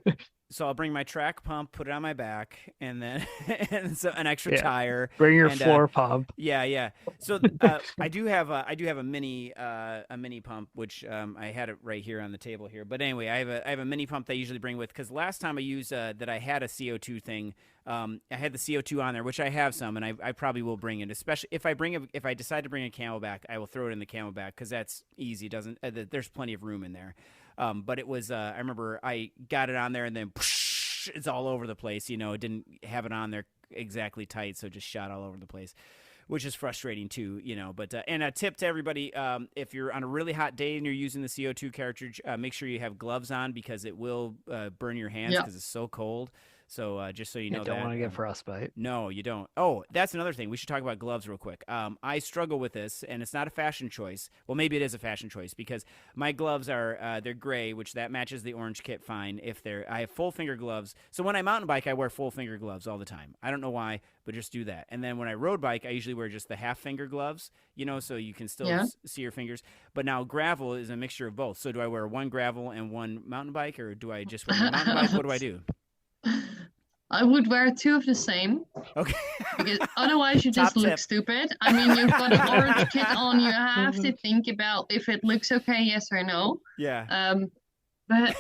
Speaker 2: so I'll bring my track pump, put it on my back, and then and so an extra
Speaker 4: Yeah.
Speaker 2: tire.
Speaker 4: Bring your
Speaker 2: And,
Speaker 4: floor pump.
Speaker 2: Yeah, yeah. So I do have a mini pump, which I had it right here on the table here. But anyway, I have a mini pump that I usually bring with, because last time I used that I had a CO2 thing. I had the CO2 on there, which I have some, and I probably will bring it. Especially if I decide to bring a Camelback, I will throw it in the Camelback, because that's easy. Doesn't there's plenty of room in there. But it was I remember I got it on there, and then it's all over the place. It didn't have it on there exactly tight, so it just shot all over the place, which is frustrating too. But and a tip to everybody: if you're on a really hot day and you're using the CO2 cartridge, make sure you have gloves on, because it will burn your hands, because it's so cold. So just so you know,
Speaker 4: You don't
Speaker 2: that
Speaker 4: want to get frostbite.
Speaker 2: no, you don't. Oh, that's another thing. We should talk about gloves real quick. I struggle with this, and it's not a fashion choice. Well, maybe it is a fashion choice, because my gloves are they're gray, which that matches the orange kit fine. I have full finger gloves. So when I mountain bike, I wear full finger gloves all the time. I don't know why, but just do that. And then when I road bike, I usually wear just the half finger gloves, so you can still see your fingers. But now gravel is a mixture of both. So do I wear one gravel and one mountain bike, or do I just wear my mountain bike? What do I do?
Speaker 3: I would wear two of the same,
Speaker 2: Okay.
Speaker 3: because otherwise you just
Speaker 2: Top
Speaker 3: look
Speaker 2: tip.
Speaker 3: stupid. I mean, you've got an orange kit on, you have to think about if it looks okay, yes or no.
Speaker 2: Yeah.
Speaker 3: But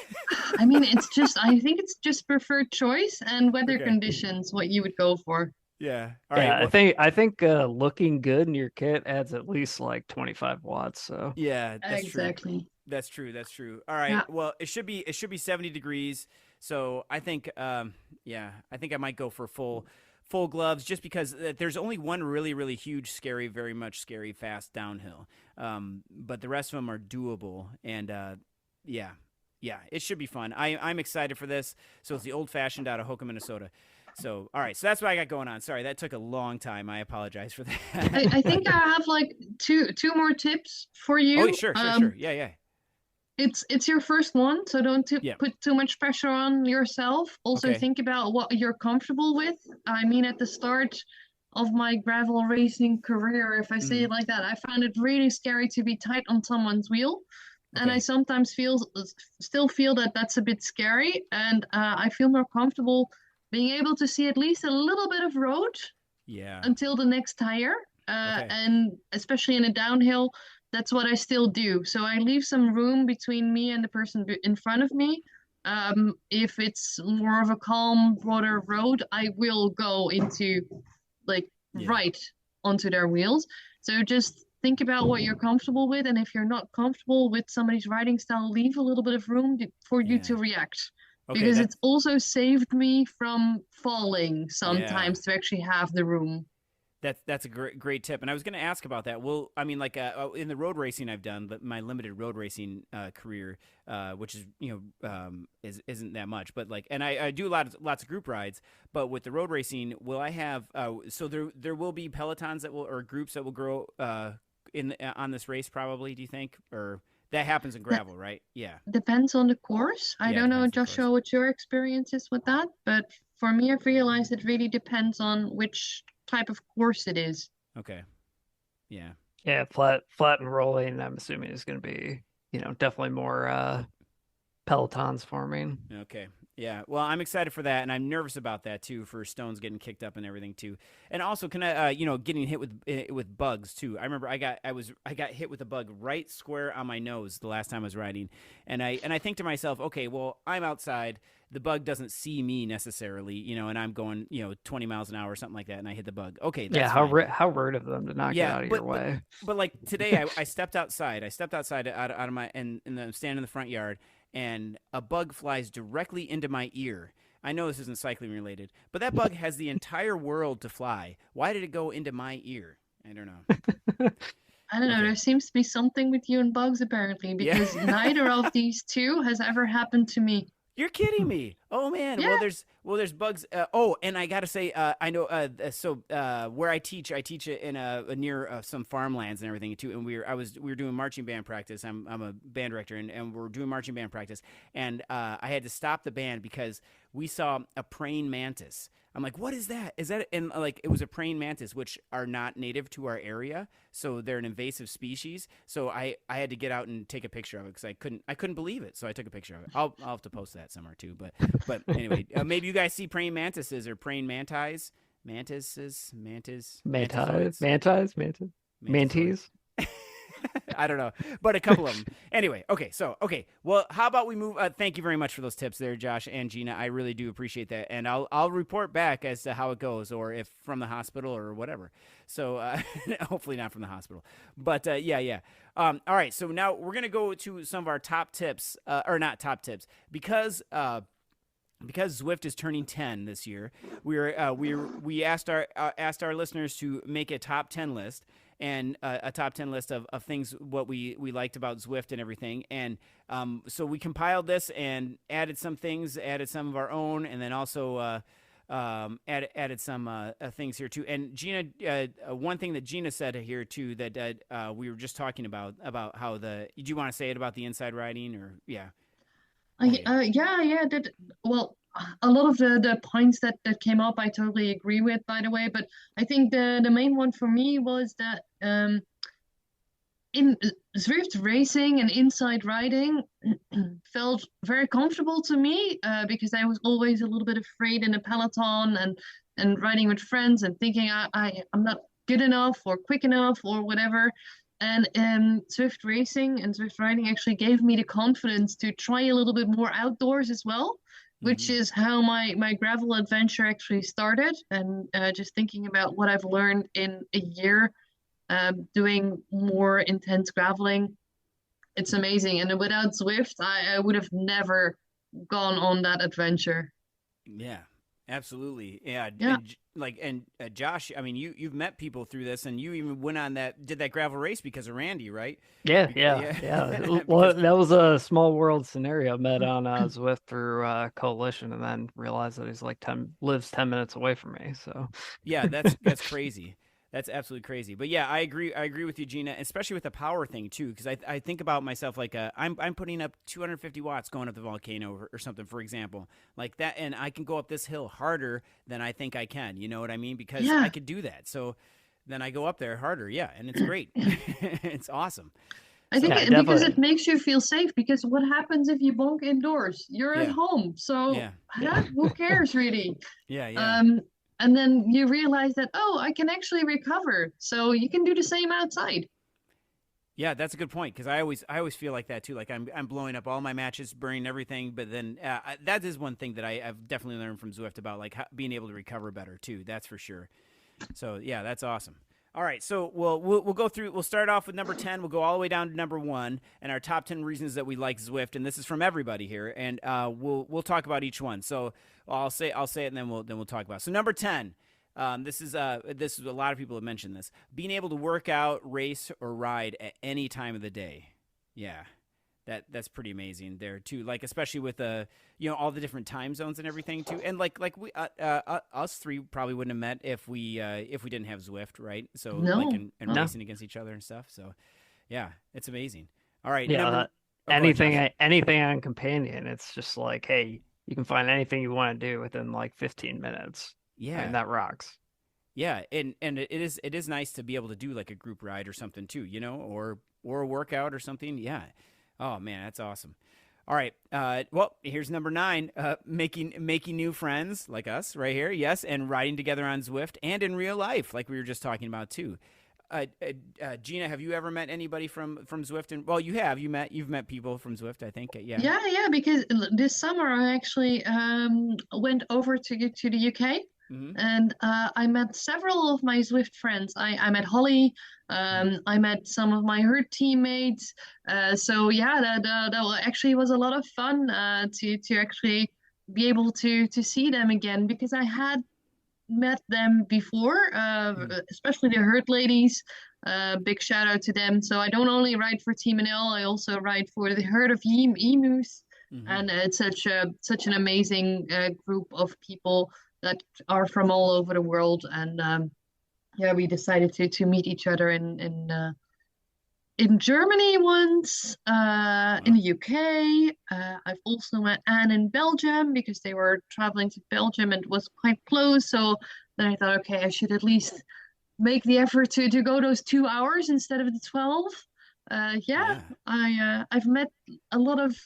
Speaker 3: I mean, I think it's just preferred choice and weather
Speaker 2: Okay.
Speaker 3: conditions what you would go for.
Speaker 2: Yeah. All
Speaker 4: Yeah,
Speaker 2: right. Well,
Speaker 4: I think looking good in your kit adds at least like 25 watts. So
Speaker 2: yeah, that's true.
Speaker 3: Exactly.
Speaker 2: That's true. That's true. All right.
Speaker 3: Yeah.
Speaker 2: Well, it should be 70 degrees. So I think I think I might go for full gloves, just because there's only one really, really huge, scary, very much scary, fast downhill. But the rest of them are doable, and yeah, it should be fun. I'm excited for this. So it's the Old Fashioned out of Hoka, Minnesota. So all right, so that's what I got going on. Sorry, that took a long time. I apologize for that.
Speaker 3: I think I have like two more tips for you.
Speaker 2: Oh, sure. Yeah.
Speaker 3: It's your first one, so don't
Speaker 2: Yeah.
Speaker 3: put too much pressure on yourself. Also,
Speaker 2: Okay.
Speaker 3: think about what you're comfortable with. I mean, at the start of my gravel racing career, if I say it like that, I found it really scary to be tight on someone's wheel. And
Speaker 2: Okay.
Speaker 3: I sometimes still feel that that's a bit scary. And I feel more comfortable being able to see at least a little bit of road
Speaker 2: Yeah.
Speaker 3: until the next tire.
Speaker 2: Okay.
Speaker 3: And especially in a downhill, that's what I still do. So I leave some room between me and the person in front of me. If it's more of a calm, broader road, I will go into like
Speaker 2: Yeah.
Speaker 3: right onto their wheels. So just think about what you're comfortable with. And if you're not comfortable with somebody's riding style, leave a little bit of room for you
Speaker 2: Yeah.
Speaker 3: to react.
Speaker 2: Okay.
Speaker 3: Because
Speaker 2: That's
Speaker 3: it's also saved me from falling sometimes to actually have the room.
Speaker 2: That's a great tip, and I was going to ask about that. Well, I mean, like in the road racing I've done, but my limited road racing career, which is isn't that much, but like, and I do lots of group rides. But with the road racing, will I have so there will be pelotons or groups that will grow on this race, probably? Do you think, or that happens in gravel, right? Yeah.
Speaker 3: Depends on the course. I
Speaker 2: Yeah,
Speaker 3: don't know,
Speaker 2: depends on the
Speaker 3: Joshua,
Speaker 2: course.
Speaker 3: what your experience is with that, but for me, I've realized it really depends on which type of course it is.
Speaker 2: Okay. Yeah.
Speaker 4: yeah, flat and rolling, I'm assuming is going to be, definitely more pelotons forming.
Speaker 2: Okay. Yeah. Well, I'm excited for that, and I'm nervous about that too, for stones getting kicked up and everything too. And also, can I, getting hit with bugs too. I remember I got hit with a bug right square on my nose the last time I was riding, and I think to myself, okay, well, I'm outside. The bug doesn't see me necessarily, and I'm going, 20 miles an hour or something like that, and I hit the bug. Okay, that's
Speaker 4: Yeah,
Speaker 2: fine.
Speaker 4: how rude of them to not get out of your way.
Speaker 2: But like today, I stepped outside. I stepped outside out of my and I'm standing in the front yard, and a bug flies directly into my ear. I know this isn't cycling related, but that bug has the entire world to fly. Why did it go into my ear? I don't know.
Speaker 3: I don't know.
Speaker 2: Okay.
Speaker 3: There seems to be something with you and bugs apparently,
Speaker 2: Yeah.
Speaker 3: because neither of these two has ever happened to me.
Speaker 2: You're kidding me. Oh man.
Speaker 3: Yeah.
Speaker 2: There's bugs. And I gotta say, I know. Where I teach it in near some farmlands and everything too. And we were doing marching band practice. I'm a band director, and we're doing marching band practice. And I had to stop the band because we saw a praying mantis. I'm like, what is that? Is that? And like, it was a praying mantis, which are not native to our area, so they're an invasive species. So I had to get out and take a picture of it because I couldn't believe it. So I took a picture of it. I'll have to post that somewhere too. But anyway, maybe you guys see praying mantises or praying mantis, mantises,
Speaker 4: mantis.
Speaker 2: I don't know, but a couple of them. Anyway, okay. Well, how about we move? Thank you very much for those tips there, Josh and Gina. I really do appreciate that, and I'll report back as to how it goes, or if from the hospital or whatever. So hopefully not from the hospital, but yeah. All right, so now we're gonna go to some of our top tips, or not top tips, because Zwift is turning 10 this year. We asked our listeners to make a top 10 list. And a top 10 list of things, what we liked about Zwift and everything. And so we compiled this and added some things, added some of our own, and then also added some things here too. And Gina, one thing that Gina said here too that we were just talking about how do you want to say it about the inside riding or yeah?
Speaker 3: Yeah. Well, a lot of the points that came up, I totally agree with, by the way. But I think the main one for me was that in Zwift racing and inside riding felt very comfortable to me because I was always a little bit afraid in a peloton and riding with friends and thinking I'm not good enough or quick enough or whatever. And Zwift racing and Zwift riding actually gave me the confidence to try a little bit more outdoors as well, which is how my gravel adventure actually started. And just thinking about what I've learned in a year doing more intense graveling, it's amazing. And without Zwift, I would have never gone on that adventure.
Speaker 2: Yeah, absolutely. Yeah.
Speaker 3: Yeah.
Speaker 2: And Josh, I mean, you've met people through this, and you even did that gravel race because of Randy, right?
Speaker 4: Yeah. Well, that was a small world scenario. Met on Zwift through Coalition, and then realized that he's like lives 10 minutes away from me. So
Speaker 2: yeah, that's crazy. That's absolutely crazy. But yeah, I agree with you, Gina, especially with the power thing too, because I think about myself like I'm putting up 250 watts going up the volcano or something, for example, like that, and I can go up this hill harder than I think I can. You know what I mean? Because I could do that. So then I go up there harder. Yeah, and it's great. It's awesome.
Speaker 3: I think because it makes you feel safe, because what happens if you bonk indoors? You're at home. So who cares really?
Speaker 2: Yeah.
Speaker 3: And then you realize that, I can actually recover. So you can do the same outside.
Speaker 2: Yeah, that's a good point, because I always feel like that too. Like I'm blowing up all my matches, burning everything. But then that is one thing that I've definitely learned from Zwift about, like being able to recover better too. That's for sure. So yeah, that's awesome. All right, so we'll go through. We'll start off with number 10. We'll go all the way down to number 1, and our top 10 reasons that we like Zwift. And this is from everybody here, and we'll talk about each one. So I'll say it, and then we'll talk about it. So number 10. This is a lot of people have mentioned this. Being able to work out, race, or ride at any time of the day. Yeah. That's pretty amazing there too. Like, especially with all the different time zones and everything too. And like we us three probably wouldn't have met if we didn't have Zwift, right? So and racing against each other and stuff. So yeah, it's amazing. All right.
Speaker 4: Yeah. Anything on Companion, it's just like, hey, you can find anything you want to do within like 15 minutes.
Speaker 2: Yeah.
Speaker 4: And that rocks.
Speaker 2: Yeah, and it is nice to be able to do like a group ride or something too, or a workout or something. Yeah. Oh man, that's awesome. All right. Well, here's number 9. Making new friends like us right here. Yes, and riding together on Zwift and in real life, like we were just talking about too. Gina, have you ever met anybody from Zwift? And well, you have. You've met people from Zwift, I think. Yeah.
Speaker 3: Yeah. Because this summer I actually went over to the UK. Mm-hmm. And I met several of my Zwift friends. I met Holly. I met some of my herd teammates. So yeah, that actually was a lot of fun to actually be able to see them again, because I had met them before, especially the herd ladies. Big shout out to them. So I don't only ride for Team NL, I also ride for the herd of emus. And it's such an amazing group of people that are from all over the world. And yeah, we decided to meet each other in Germany once, in the UK. I've also met Anne in Belgium because they were traveling to Belgium and it was quite close. So then I thought, okay, I should at least make the effort to go those 2 hours instead of the 12. I've met a lot of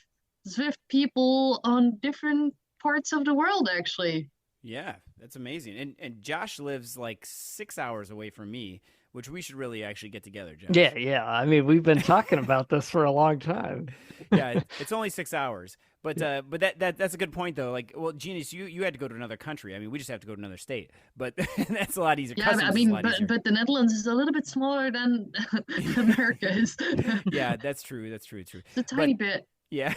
Speaker 3: Zwift people on different parts of the world, actually.
Speaker 2: Yeah, that's amazing. And Josh lives like 6 hours away from me, which we should really actually get together, Josh.
Speaker 4: Yeah. I mean, we've been talking about this for a long time.
Speaker 2: Yeah, it's only 6 hours. But that's a good point though. Like, well, Genius, you had to go to another country. I mean, we just have to go to another state, but that's a lot easier.
Speaker 3: Yeah, I mean, but the Netherlands is a little bit smaller than America is.
Speaker 2: Yeah, that's true. It's
Speaker 3: a tiny bit.
Speaker 2: Yeah,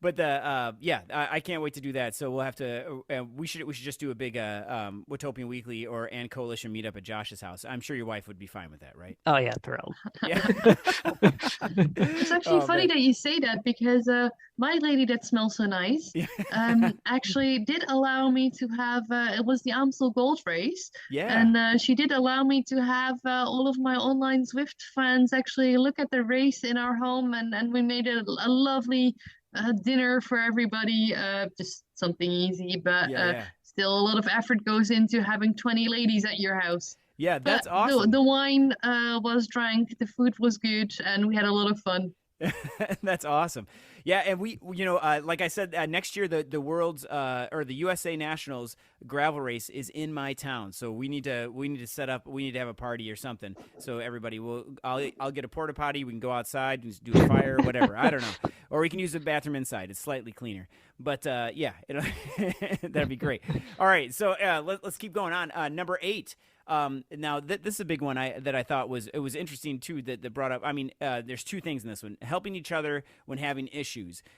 Speaker 2: but I can't wait to do that. So we'll have to. We should just do a big Watopian Weekly and Coalition meetup at Josh's house. I'm sure your wife would be fine with that, right?
Speaker 4: Oh yeah, thrilled.
Speaker 2: Yeah.
Speaker 3: It's actually funny that you say that because my lady that smells so nice actually did allow me to have. It was the Amstel Gold Race.
Speaker 2: Yeah.
Speaker 3: And she did allow me to have all of my online Zwift fans actually look at the race in our home, and we made a lovely dinner for everybody. Just something easy, but still a lot of effort goes into having 20 ladies at your house.
Speaker 2: Yeah, that's awesome.
Speaker 3: The wine was drank, the food was good, and we had a lot of fun.
Speaker 2: That's awesome. Yeah, and we, like I said, next year the world's or the USA Nationals gravel race is in my town, so we need to set up. We need to have a party or something. So everybody I'll get a porta potty. We can go outside and do a fire or whatever. I don't know, or we can use the bathroom inside. It's slightly cleaner, but that'd be great. All right, so let's keep going on. Number 8. Now this is a big one that I thought was interesting too that brought up. I mean, there's two things in this one: helping each other when having issues.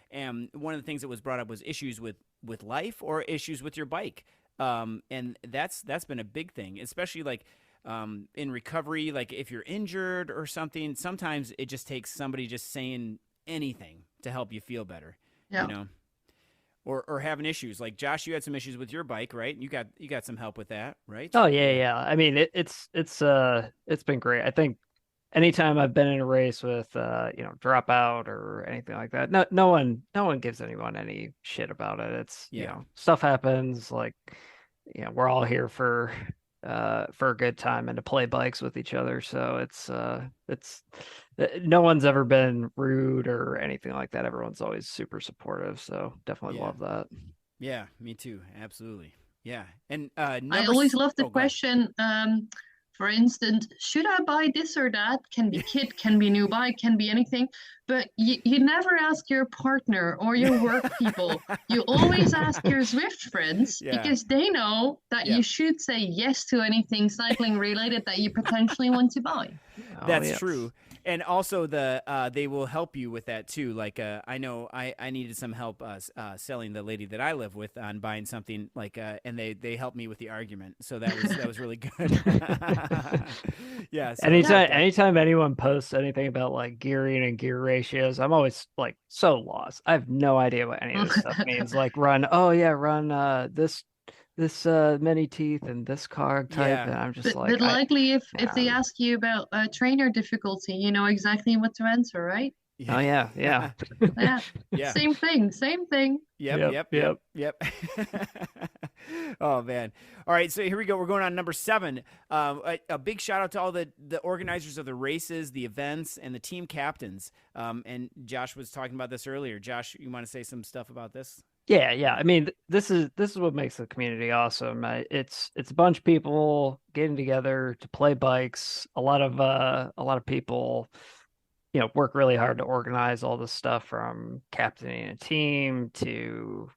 Speaker 2: And one of the things that was brought up was issues with life or issues with your bike. And that's been a big thing, especially like in recovery. Like if you're injured or something, sometimes it just takes somebody just saying anything to help you feel better.
Speaker 3: Yeah.
Speaker 2: You know. Or having issues like Josh, you had some issues with your bike, right? You got some help with that, right?
Speaker 4: Oh yeah. I mean, it's been great. I think anytime I've been in a race with dropout or anything like that, no one gives anyone any shit about it. It's stuff happens. Like we're all here for a good time and to play bikes with each other. So it's no one's ever been rude or anything like that. Everyone's always super supportive. So definitely love that.
Speaker 2: Yeah, me too. Absolutely. Yeah. And
Speaker 3: I always love the question. For instance, should I buy this or that? Can be kit, can be new bike, can be anything. But you never ask your partner or your work people. You always ask your Zwift friends because they know that you should say yes to anything cycling related that you potentially want to buy.
Speaker 2: That's true. And also they will help you with that too. Like I know I needed some help selling the lady that I live with on buying something and they helped me with the argument. So that was really good. Yeah. So
Speaker 4: anytime anyone posts anything about like gearing and gear ratios, I'm always like so lost. I have no idea what any of this stuff means. Like run this many teeth and this cog type, and I'm just
Speaker 3: but likely if they ask you about trainer difficulty, you know exactly what to answer, right?
Speaker 4: Yeah. Oh yeah.
Speaker 2: Yeah.
Speaker 3: Same thing.
Speaker 2: Yep. Oh man. All right, so here we go. We're going on number 7. A big shout out to all the organizers of the races, the events, and the team captains. And Josh was talking about this earlier. Josh, you want to say some stuff about this?
Speaker 4: Yeah. I mean, this is what makes the community awesome. It's a bunch of people getting together to play bikes. A lot of people, work really hard to organize all this stuff, from captaining a team to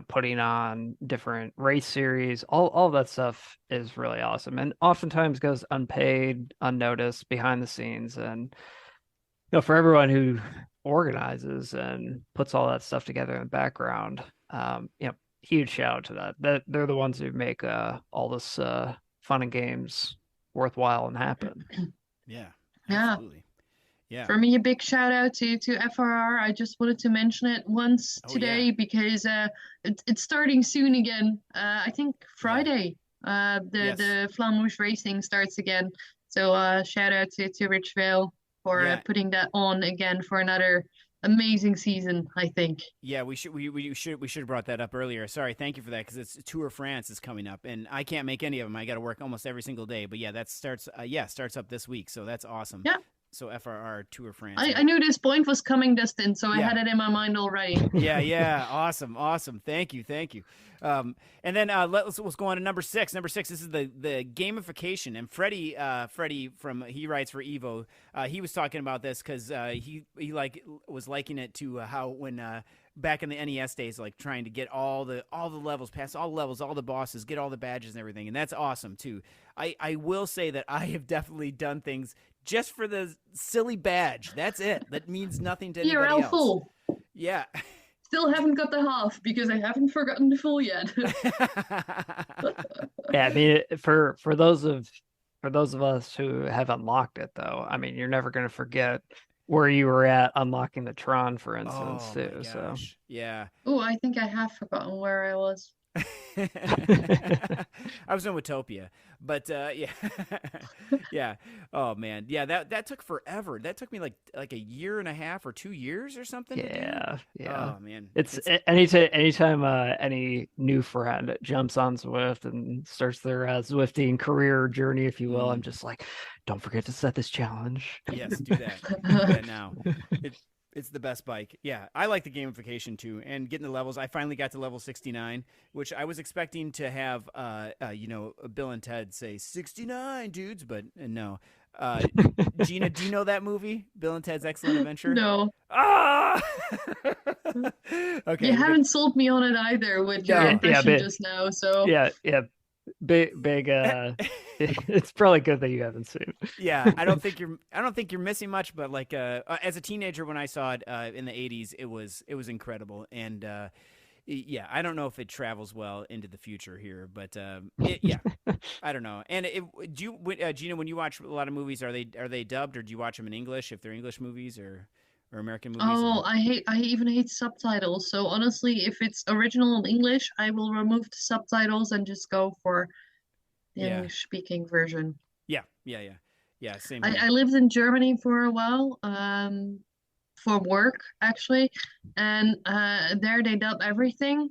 Speaker 4: putting on different race series. All of that stuff is really awesome, and oftentimes goes unpaid, unnoticed, behind the scenes. And for everyone who organizes and puts all that stuff together in the background, huge shout out to that. They're the ones who make all this fun and games worthwhile and happen.
Speaker 2: Yeah,
Speaker 3: Yeah.
Speaker 2: absolutely. Yeah.
Speaker 3: For me, a big shout out to FRR. I just wanted to mention it once today because it's starting soon again. I think Friday. The Flamouche racing starts again. So shout out to Rich Vale for putting that on again for another amazing season, I think.
Speaker 2: Yeah, we should have brought that up earlier. Sorry, thank you for that, because it's Tour France is coming up, and I can't make any of them. I got to work almost every single day. But yeah, that starts up this week, so that's awesome.
Speaker 3: Yeah.
Speaker 2: So FRR Tour France.
Speaker 3: I knew this point was coming, Dustin, so I had it in my mind already.
Speaker 2: Yeah, awesome. Thank you. And then let's go on to number 6. Number 6, this is the gamification. And Freddie he writes for Evo. He was talking about this because he was liking it to how when back in the NES days, like trying to get all the levels, pass all the levels, all the bosses, get all the badges and everything, and that's awesome too. I will say that I have definitely done things just for the silly badge. That's it. That means nothing to anybody else.
Speaker 3: Full.
Speaker 2: Yeah.
Speaker 3: Still haven't got the half because I haven't forgotten the full yet.
Speaker 4: Yeah, I mean, for those of us who have unlocked it, though, I mean, you're never going to forget where you were at unlocking the Tron, for instance, too. So
Speaker 2: yeah.
Speaker 3: Oh, I think I have forgotten where I was.
Speaker 2: I was in Watopia, but yeah. Oh man, yeah. That took forever. That took me like a year and a half or 2 years or something.
Speaker 4: Yeah.
Speaker 2: Oh man,
Speaker 4: it's anytime any new friend jumps on Zwift and starts their Zwifting career journey, if you will, I'm just like, don't forget to set this challenge.
Speaker 2: Yes, do that. Do that now. It's the best bike. Yeah, I like the gamification too, and getting the levels. I finally got to level 69, which I was expecting to have, Bill and Ted say 69 dudes, but no. Gina, do you know that movie, Bill and Ted's Excellent Adventure?
Speaker 3: No.
Speaker 2: Ah! Okay.
Speaker 3: You haven't sold me on it either with your impression just now. So
Speaker 4: yeah. Big it's probably good that you haven't seen.
Speaker 2: Yeah, I don't think you're missing much, but like as a teenager when I saw it in the 80s, it was incredible. And yeah, I don't know if it travels well into the future here, but yeah, I don't know. And Gina, when you watch a lot of movies, are they dubbed, or do you watch them in English if they're English movies or American movies?
Speaker 3: Oh, I even hate subtitles. So honestly, if it's original in English, I will remove the subtitles and just go for the English speaking version.
Speaker 2: Yeah. Same.
Speaker 3: I lived in Germany for a while, for work actually, and there they dub everything,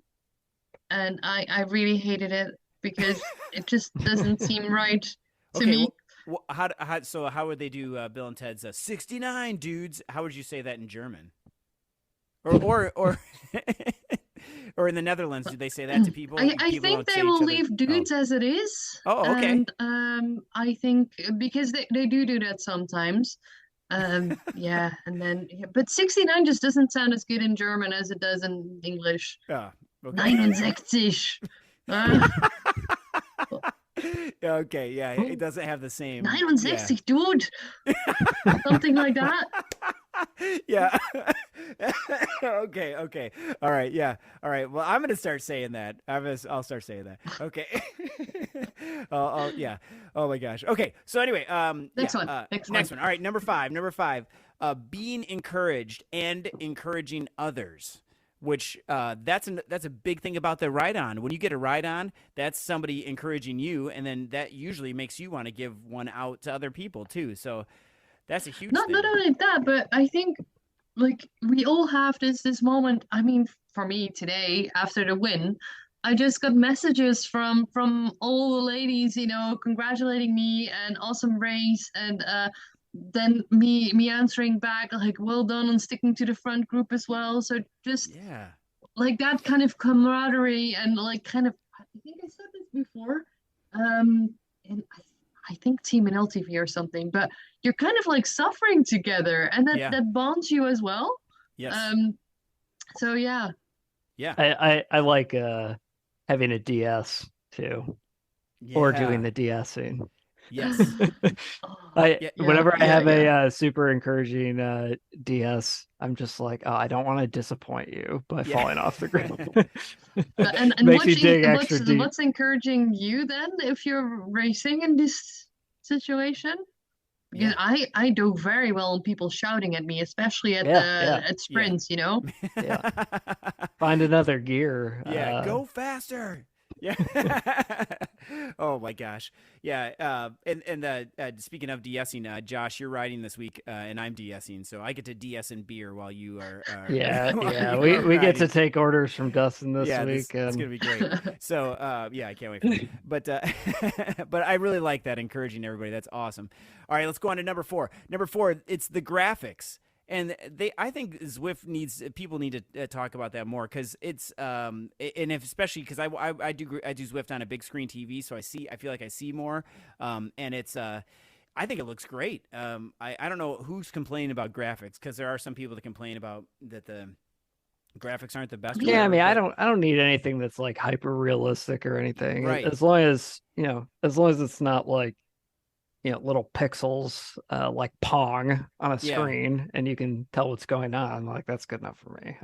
Speaker 3: and I really hated it because it just doesn't seem right to me.
Speaker 2: Well, how would they do Bill and Ted's 69 dudes? How would you say that in German? Or or in the Netherlands, do they say that to people?
Speaker 3: I think they will leave dudes as it is.
Speaker 2: Oh, okay.
Speaker 3: And I think because they do that sometimes. Yeah, and then but 69 just doesn't sound as good in German as it does in English.
Speaker 2: Yeah. Okay.
Speaker 3: 69.
Speaker 2: Okay, yeah, it doesn't have the same
Speaker 3: 69, dude. Something like that.
Speaker 2: Yeah. Okay. All right. Yeah. All right. Well, I'm gonna start saying that. I'll start saying that. Okay. Yeah. Oh my gosh. Okay. So anyway,
Speaker 3: Next one.
Speaker 2: Next one. All right. Number five. Being encouraged and encouraging others. Which that's a big thing about the ride on. When you get a ride on, that's somebody encouraging you, and then that usually makes you want to give one out to other people too. So that's a huge thing.
Speaker 3: Not only that, but I think like we all have this moment. I mean, for me today after the win, I just got messages from all the ladies, congratulating me and awesome race, and then me answering back like, well done on sticking to the front group as well. So just like that kind of camaraderie and like kind of, I think I said this before, and I think Team and LTV or something, but you're kind of like suffering together, and that bonds you as well.
Speaker 2: Yes.
Speaker 3: So yeah.
Speaker 4: I like having a DS too, or doing the DSing.
Speaker 2: Yes. Yeah.
Speaker 4: Whenever I
Speaker 3: yeah,
Speaker 4: have
Speaker 3: yeah.
Speaker 4: a super encouraging DS, I'm just like, oh, I don't want to disappoint you by
Speaker 2: Yeah.
Speaker 4: falling off the ground.
Speaker 3: And
Speaker 4: Makes you dig extra deep.
Speaker 3: what's encouraging you then if you're racing in this situation? Because
Speaker 2: Yeah.
Speaker 3: I do very well on people shouting at me, especially
Speaker 4: Yeah, yeah,
Speaker 3: at
Speaker 2: Yeah.
Speaker 3: sprints, you know?
Speaker 4: yeah. Find another gear.
Speaker 2: Yeah, go faster. Yeah. Oh my gosh. Yeah. Speaking of DSing, Josh, you're riding this week, and I'm DSing, so I get to DS and beer while you are.
Speaker 4: Yeah,
Speaker 2: while
Speaker 4: yeah.
Speaker 2: you are
Speaker 4: We get to
Speaker 2: riding.
Speaker 4: take orders from Dustin this
Speaker 2: Yeah,
Speaker 4: week,
Speaker 2: it's
Speaker 4: and
Speaker 2: gonna be great. So, yeah, I can't wait for it. But, but I really like that, encouraging everybody. That's awesome. All right, let's go on to number 4. Number 4, it's the graphics. And I think Zwift people need to talk about that more because it's, and if, especially because I do Zwift on a big screen TV, so I feel like I see more, and it's, I think it looks great. I don't know who's complaining about graphics because there are some people that complain about that the graphics aren't the best. Or
Speaker 4: yeah, I
Speaker 2: whatever,
Speaker 4: mean,
Speaker 2: but,
Speaker 4: I don't need anything that's like hyper realistic or anything.
Speaker 2: right.
Speaker 4: As long as as long as it's not like little pixels like Pong on a
Speaker 2: Yeah.
Speaker 4: screen, and you can tell what's going on. Like that's good enough for me.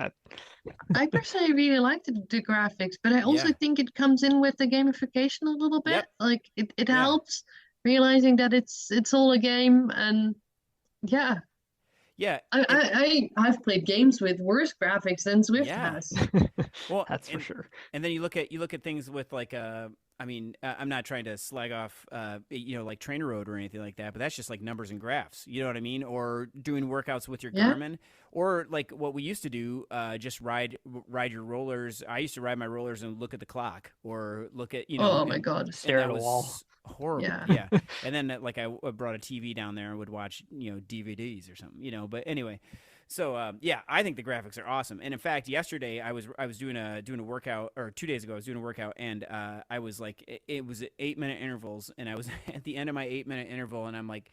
Speaker 3: I personally really like the graphics, but I also
Speaker 2: Yeah.
Speaker 3: think it comes in with the gamification a little bit.
Speaker 2: Yep.
Speaker 3: Like it
Speaker 2: Yeah.
Speaker 3: helps realizing that it's all a game, and yeah.
Speaker 2: Yeah.
Speaker 3: I've played games with worse graphics than Zwift
Speaker 2: Yeah.
Speaker 3: has.
Speaker 2: Well,
Speaker 4: That's for sure.
Speaker 2: And then you look at things with like I mean, I'm not trying to slag off like Trainer Road or anything like that, but that's just like numbers and graphs. You know what I mean? Or doing workouts with your
Speaker 3: Yeah.
Speaker 2: Garmin, or like what we used to do, just ride your rollers. I used to ride my rollers and look at the clock, or look at
Speaker 3: Oh my God.
Speaker 4: Stare
Speaker 2: and
Speaker 4: at
Speaker 2: that
Speaker 4: a wall.
Speaker 2: was horrible.
Speaker 3: Yeah.
Speaker 2: Yeah. And then like I brought a TV down there and would watch DVDs or something. But anyway. So yeah, I think the graphics are awesome. And in fact, yesterday I was doing a workout, or 2 days ago I was doing a workout, and I was like, it was 8-minute intervals, and I was at the end of my 8-minute interval, and I'm like,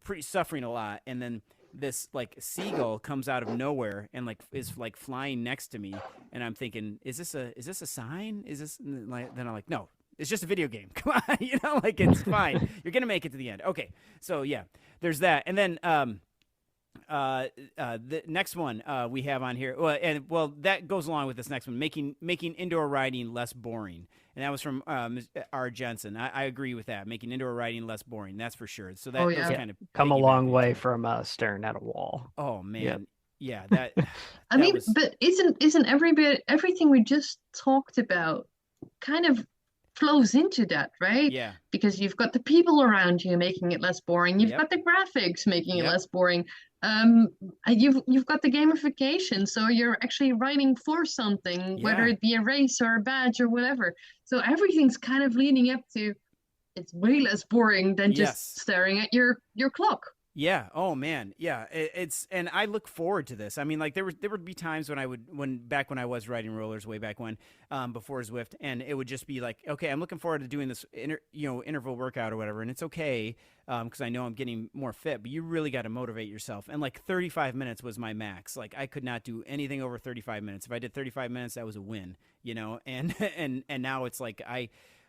Speaker 2: pretty suffering a lot, and then this like seagull comes out of nowhere and like is like flying next to me, and I'm thinking, is this a sign? Is this like? Then I'm like, no. It's just a video game. Come on, like it's fine. You're gonna make it to the end. Okay, so yeah, there's that, and then the next one we have on here, well, that goes along with this next one, making indoor riding less boring, and that was from R. Jensen. I agree with that, making indoor riding less boring. That's for sure. So that
Speaker 3: Oh,
Speaker 2: those
Speaker 3: yeah.
Speaker 2: kind of
Speaker 4: Come a
Speaker 2: piggyback
Speaker 4: long
Speaker 2: into
Speaker 4: way
Speaker 2: it.
Speaker 4: from staring at a wall.
Speaker 2: Oh man,
Speaker 4: Yep.
Speaker 2: yeah, that.
Speaker 3: I
Speaker 2: that
Speaker 3: mean,
Speaker 2: was,
Speaker 3: but isn't everything we just talked about kind of flows into that, right?
Speaker 2: yeah,
Speaker 3: Because you've got the people around you making it less boring. You've
Speaker 2: Yep.
Speaker 3: got the graphics making it
Speaker 2: Yep.
Speaker 3: less boring. And you've got the gamification, so you're actually writing for something, whether
Speaker 2: Yeah.
Speaker 3: it be a race or a badge or whatever. So everything's kind of leading up to it's way less boring than
Speaker 2: Yes.
Speaker 3: just staring at your clock.
Speaker 2: Yeah. Oh man. Yeah. It's and I look forward to this. I mean, like there would be times when when I was riding rollers way back when, before Zwift, and it would just be like, okay, I'm looking forward to doing this interval workout or whatever, and it's okay, because I know I'm getting more fit. But you really got to motivate yourself. And like 35 minutes was my max. Like I could not do anything over 35 minutes. If I did 35 minutes, that was a win. And and now it's like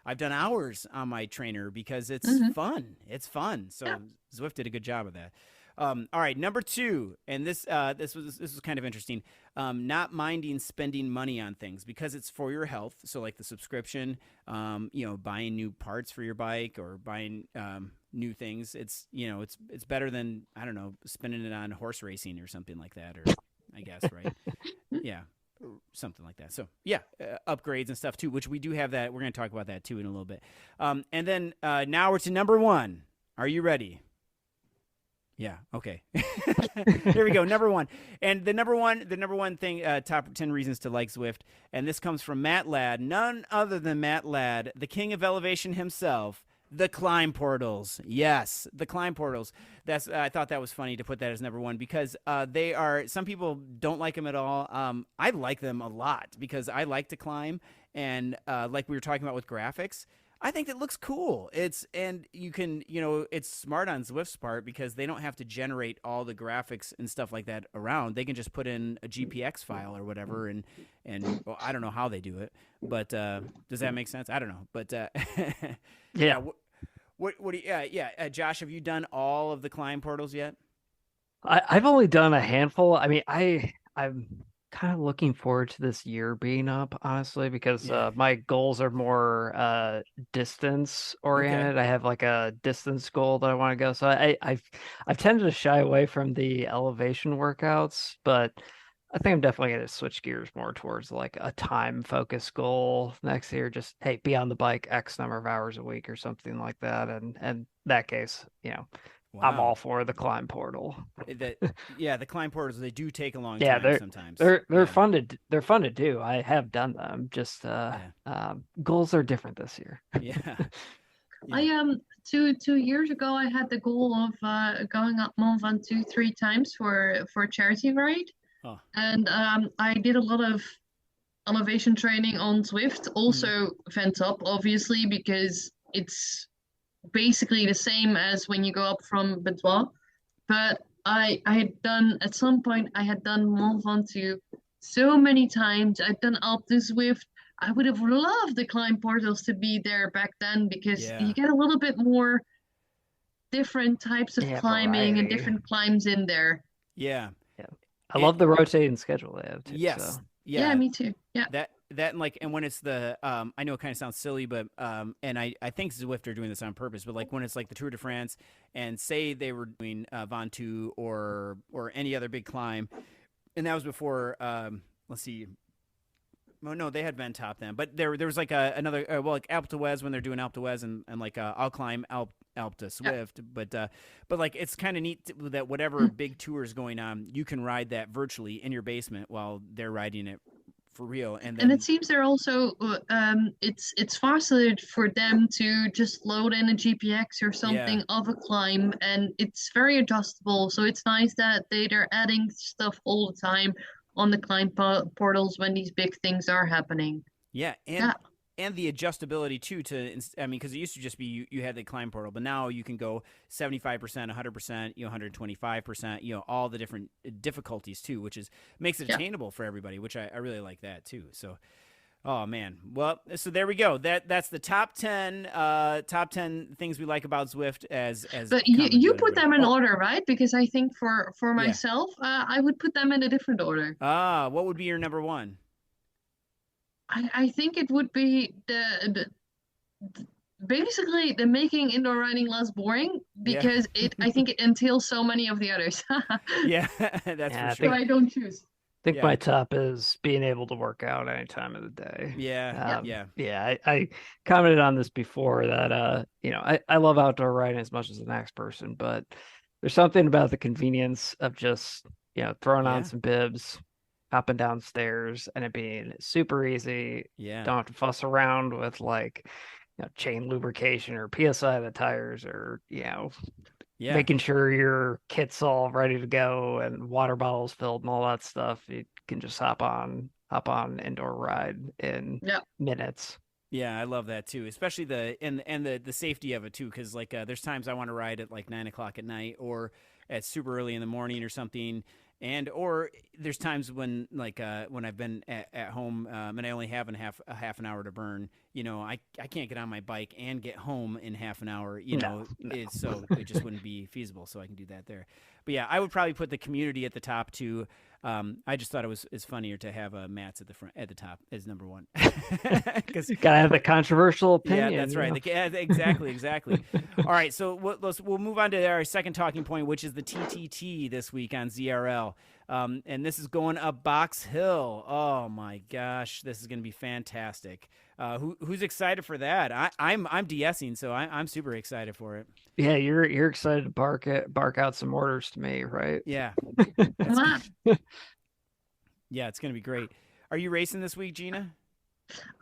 Speaker 2: I've done hours on my trainer because it's fun. It's fun. So
Speaker 3: Yeah.
Speaker 2: Zwift did a good job of that. All right, number 2, and this was kind of interesting. Not minding spending money on things because it's for your health. So like the subscription, buying new parts for your bike or buying new things. It's it's better than, I don't know, spending it on horse racing or something like that. Or I guess, right? Yeah. Something like that. So yeah, upgrades and stuff too, which we do have that. We're going to talk about that too in a little bit. And then now we're to number 1. Are you ready? Yeah. Okay. Here we go. Number 1. And the number one thing, top 10 reasons to like Zwift. And this comes from Matt Ladd, none other than Matt Ladd, the king of elevation himself. The climb portals. Yes, the climb portals. I thought that was funny to put that as number 1 because they are, some people don't like them at all. I like them a lot because I like to climb, and like we were talking about with graphics, I think it looks cool. And you can, it's smart on Zwift's part because they don't have to generate all the graphics and stuff like that around. They can just put in a GPX file or whatever, and well, I don't know how they do it, but does that make sense? I don't know, but
Speaker 4: Yeah.
Speaker 2: What do you, Josh, have you done all of the climb portals yet?
Speaker 4: I've only done a handful. I mean, I'm kind of looking forward to this year being up, honestly, because
Speaker 2: Yeah.
Speaker 4: my goals are more distance
Speaker 2: Okay.
Speaker 4: oriented. I have like a distance goal that I want to go. So I've tended to shy away from the elevation workouts, but I think I'm definitely going to switch gears more towards like a time focused goal next year. Just hey, be on the bike X number of hours a week or something like that. And that case, I'm all
Speaker 2: Wow.
Speaker 4: for the climb portal.
Speaker 2: That yeah, the climb portals, they do take a long
Speaker 4: Yeah,
Speaker 2: time
Speaker 4: they're
Speaker 2: sometimes.
Speaker 4: they're they're
Speaker 2: Yeah.
Speaker 4: fun to they're fun to do. I have done them. Just
Speaker 2: Yeah.
Speaker 4: goals are different this year.
Speaker 2: Yeah. Yeah.
Speaker 3: I 2 years ago I had the goal of going up Mont Ventoux 3 times for a charity ride,
Speaker 2: Oh.
Speaker 3: and I did a lot of elevation training on Zwift,
Speaker 2: Mhm.
Speaker 3: also went up obviously because it's basically the same as when you go up from Benoit. But I had done at some point I had done Mont Ventoux so many times. I'd done Alpe du Zwift. I would have loved the climb portals to be there back then because
Speaker 2: Yeah.
Speaker 3: you get a little bit more different types of
Speaker 4: Yeah,
Speaker 3: climbing and
Speaker 4: variety.
Speaker 3: different climbs in there.
Speaker 2: Yeah.
Speaker 4: Yeah, I
Speaker 2: And
Speaker 4: love the rotating schedule they have too.
Speaker 2: yes.
Speaker 4: So
Speaker 3: Yeah,
Speaker 2: Yeah.
Speaker 3: me too. Yeah.
Speaker 2: That and like and when it's the I know it kind of sounds silly, but and I think Zwift are doing this on purpose, but like when it's like the Tour de France and say they were doing Ventoux or any other big climb, and that was before let's see. Oh no, they had Van Top then, but there was like another like Alpe d'Huez when they're doing Alpe d'Huez and like I'll climb Alpe to
Speaker 3: Yeah.
Speaker 2: Swift, but like it's kind of neat that whatever big tour is going on, you can ride that virtually in your basement while they're riding it for real, and
Speaker 3: And it
Speaker 2: then
Speaker 3: seems they're also it's faster for them to just load in a GPX or
Speaker 2: yeah.
Speaker 3: something of a climb, and it's very adjustable. So it's nice that they're adding stuff all the time on the climb portals when these big things are happening.
Speaker 2: Yeah,
Speaker 3: Yeah,
Speaker 2: and the adjustability too. I mean, because it used to just be you had the climb portal, but now you can go 75%, 100%, 125%, all the different difficulties too, which is makes it
Speaker 3: yeah.
Speaker 2: attainable for everybody, which I really like that too. So, oh man, well, so there we go. That's the top ten things we like about Zwift as
Speaker 3: But you
Speaker 2: common to
Speaker 3: put
Speaker 2: everybody.
Speaker 3: them in
Speaker 2: Oh
Speaker 3: order, right? Because I think for
Speaker 2: yeah,
Speaker 3: myself, I would put them in a different order.
Speaker 2: what would be your number one?
Speaker 3: I think it would be basically the making indoor riding less boring
Speaker 2: Yeah,
Speaker 3: because it I think it entails so many of the others.
Speaker 2: yeah, that's for
Speaker 4: yeah, I
Speaker 3: So
Speaker 2: sure.
Speaker 4: think
Speaker 3: I don't choose.
Speaker 4: think
Speaker 2: Yeah,
Speaker 4: my top is being able to work out any time of the day.
Speaker 2: yeah,
Speaker 3: Yeah.
Speaker 2: yeah,
Speaker 4: Yeah, I commented on this before that I love outdoor riding as much as the next person, but there's something about the convenience of just, throwing on
Speaker 2: yeah,
Speaker 4: some bibs, hopping downstairs, and it being super easy.
Speaker 2: yeah.
Speaker 4: Don't have to fuss around with like, chain lubrication or PSI of the tires or,
Speaker 2: Yeah.
Speaker 4: making sure your kit's all ready to go and water bottles filled and all that stuff. You can just hop on indoor ride in
Speaker 3: Yeah.
Speaker 4: minutes.
Speaker 2: Yeah, I love that too, especially the safety of it too, because like there's times I want to ride at like 9 o'clock at night or at super early in the morning or something, and or there's times when like when I've been at home and I only have a half an hour to burn. I can't get on my bike and get home in half an hour.
Speaker 4: No, no.
Speaker 2: So it just wouldn't be feasible. So I can do that there. But yeah, I would probably put the community at the top too. I just thought it's funnier to have Matt's at the top as number one because
Speaker 4: Gotta have the controversial
Speaker 2: yeah,
Speaker 4: opinion.
Speaker 2: that's right. Yeah, exactly. All right, so we'll move on to our second talking point, which is the TTT this week on ZRL, and this is going up Box Hill. Oh my gosh, this is going to be fantastic. Who's excited for that? I'm DSing, so I'm super excited for it.
Speaker 4: Yeah, you're excited to bark out some orders to me, right?
Speaker 2: Yeah,
Speaker 3: Wow.
Speaker 2: yeah, it's going to be great. Are you racing this week, Gina?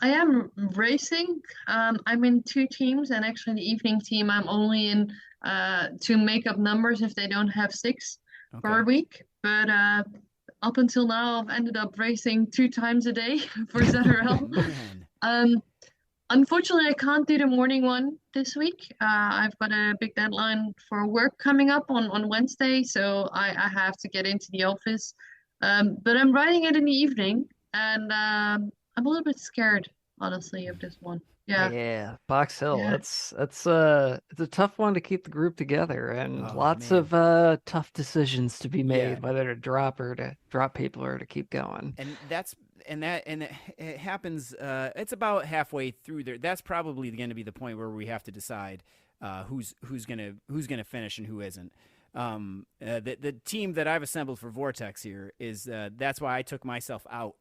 Speaker 3: I am racing. I'm in 2 teams, and actually the evening team I'm only in to make up numbers if they don't have six for
Speaker 2: Okay.
Speaker 3: a week. But up until now, I've ended up racing 2 times a day for ZRL.
Speaker 2: Man.
Speaker 3: Unfortunately, I can't do the morning one this week. I've got a big deadline for work coming up on Wednesday, so I have to get into the office. But I'm riding it in the evening, and I'm a little bit scared, honestly, of this one. Yeah.
Speaker 4: Yeah, Box Hill.
Speaker 3: Yeah.
Speaker 4: It's a tough one to keep the group together, and
Speaker 2: Oh
Speaker 4: lots
Speaker 2: man.
Speaker 4: of tough decisions to be
Speaker 2: Yeah.
Speaker 4: made, whether to drop people or to keep going.
Speaker 2: And that's and that and it happens. It's about halfway through there. That's probably going to be the point where we have to decide who's gonna finish and who isn't. The team that I've assembled for Vortex here is that's why I took myself out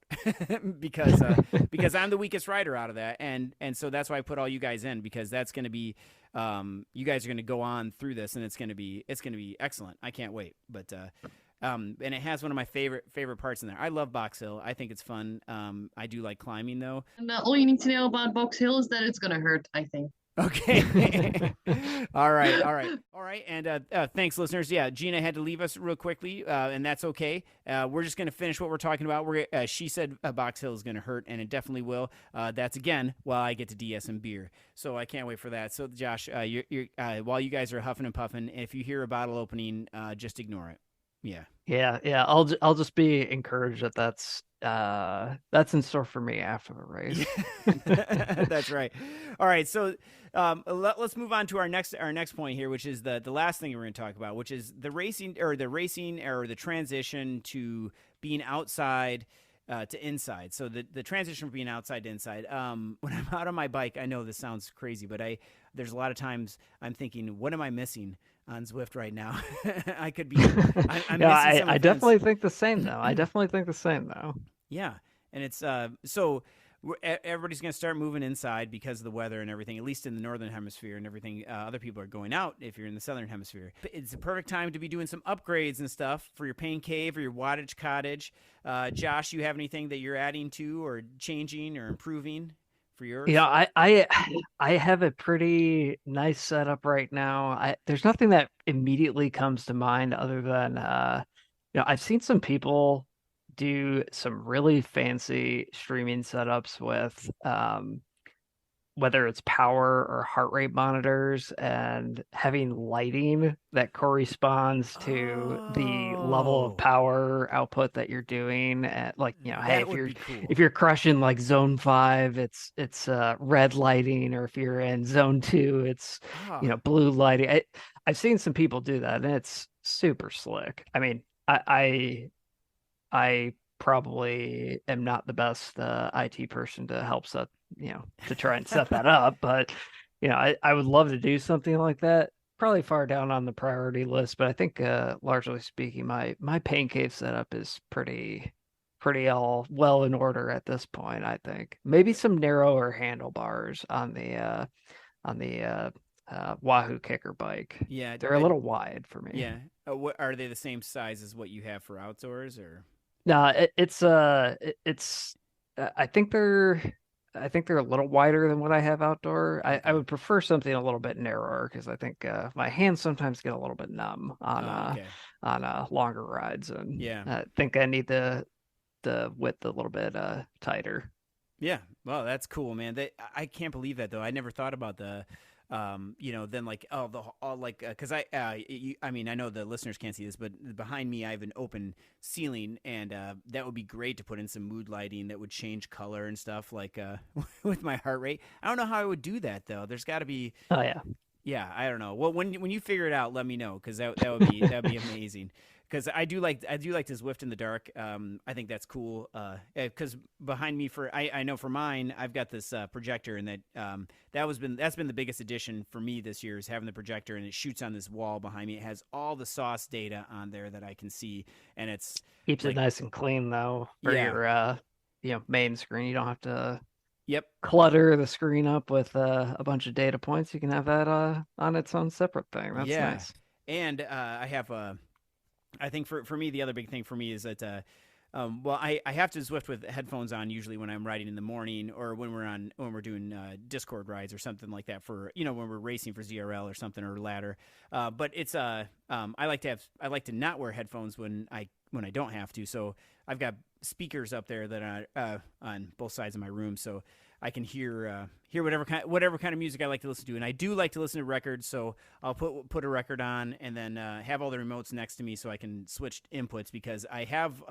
Speaker 2: because I'm the weakest rider out of that, and so that's why I put all you guys in, because that's going to be you guys are going to go on through this, and it's going to be excellent. I can't wait. But and it has one of my favorite parts in there. I love Box Hill. I think it's fun. I do like climbing though.
Speaker 3: And all you need to know about Box Hill is that it's gonna hurt, I think.
Speaker 2: Okay. All right. And thanks, listeners. Yeah, Gina had to leave us real quickly, and that's okay. We're just going to finish what we're talking about. She said Box Hill is going to hurt, and it definitely will. That's, again, while I get to DS and beer. So I can't wait for that. So, Josh, while you guys are huffing and puffing, if you hear a bottle opening, just ignore it. Yeah.
Speaker 4: Yeah. I'll just be encouraged that that's in store for me after the race.
Speaker 2: That's right. All right, so let's move on to our next point here, which is the last thing we're going to talk about, which is the racing or the transition to being outside to inside. So the transition from being outside to inside. When I'm out on my bike, I know this sounds crazy, but there's a lot of times I'm thinking, what am I missing on Zwift right now? I could be. I'm
Speaker 4: Yeah,
Speaker 2: missing some
Speaker 4: I
Speaker 2: events.
Speaker 4: definitely think the same though.
Speaker 2: Yeah, and it's everybody's going to start moving inside because of the weather and everything, at least in the northern hemisphere and everything. Other people are going out if you're in the southern hemisphere. It's a perfect time to be doing some upgrades and stuff for your pain cave or your wattage cottage. Josh, you have anything that you're adding to or changing or improving for yours?
Speaker 4: Yeah, I have a pretty nice setup right now. There's nothing that immediately comes to mind other than I've seen some people do some really fancy streaming setups with whether it's power or heart rate monitors and having lighting that corresponds to the level of power output that you're doing. And like, hey,
Speaker 2: That would be cool.
Speaker 4: if you're crushing like zone 5, it's red lighting, or if you're in zone 2, it's blue lighting. I've seen some people do that, and it's super slick. I mean, I probably am not the best IT person to help to try and set that up, but I would love to do something like that. Probably far down on the priority list, but I think largely speaking, my pain cave setup is pretty all well in order at this point. I think maybe some narrower handlebars on the Wahoo kicker bike.
Speaker 2: Yeah,
Speaker 4: they're a little wide for me.
Speaker 2: Yeah, are they the same size as what you have for outdoors, or?
Speaker 4: No, it's I think they're a little wider than what I have outdoor. I would prefer something a little bit narrower, because I think my hands sometimes get a little bit numb on longer rides, and I think I need the width a little bit tighter.
Speaker 2: Yeah, well, that's cool, man. I can't believe that though. I never thought about the then like because I mean, I know the listeners can't see this, but behind me I have an open ceiling, and that would be great to put in some mood lighting that would change color and stuff, like with my heart rate. I don't know how I would do that though. There's got to be.
Speaker 4: Oh yeah.
Speaker 2: Yeah, I don't know. Well, when you figure it out, let me know, because that'd be amazing. Because I do like to Zwift in the dark. I think that's cool. Because behind me, I know for mine, I've got this projector, and that's been the biggest addition for me this year, is having the projector, and it shoots on this wall behind me. It has all the sauce data on there that I can see, and it's
Speaker 4: keeps it nice and clean though for your main screen. You don't have to clutter the screen up with a bunch of data points. You can have that on its own separate thing. That's nice.
Speaker 2: And I have I think for me, the other big thing for me is that, I have to Zwift with headphones on usually when I'm riding in the morning, or when we're doing Discord rides or something like that, for when we're racing for ZRL or something, or ladder. But it's I like to not wear headphones when I don't have to. So I've got speakers up there that are on both sides of my room, so I can hear whatever kind of music I like to listen to. And I do like to listen to records, so I'll put a record on, and then have all the remotes next to me so I can switch inputs, because I have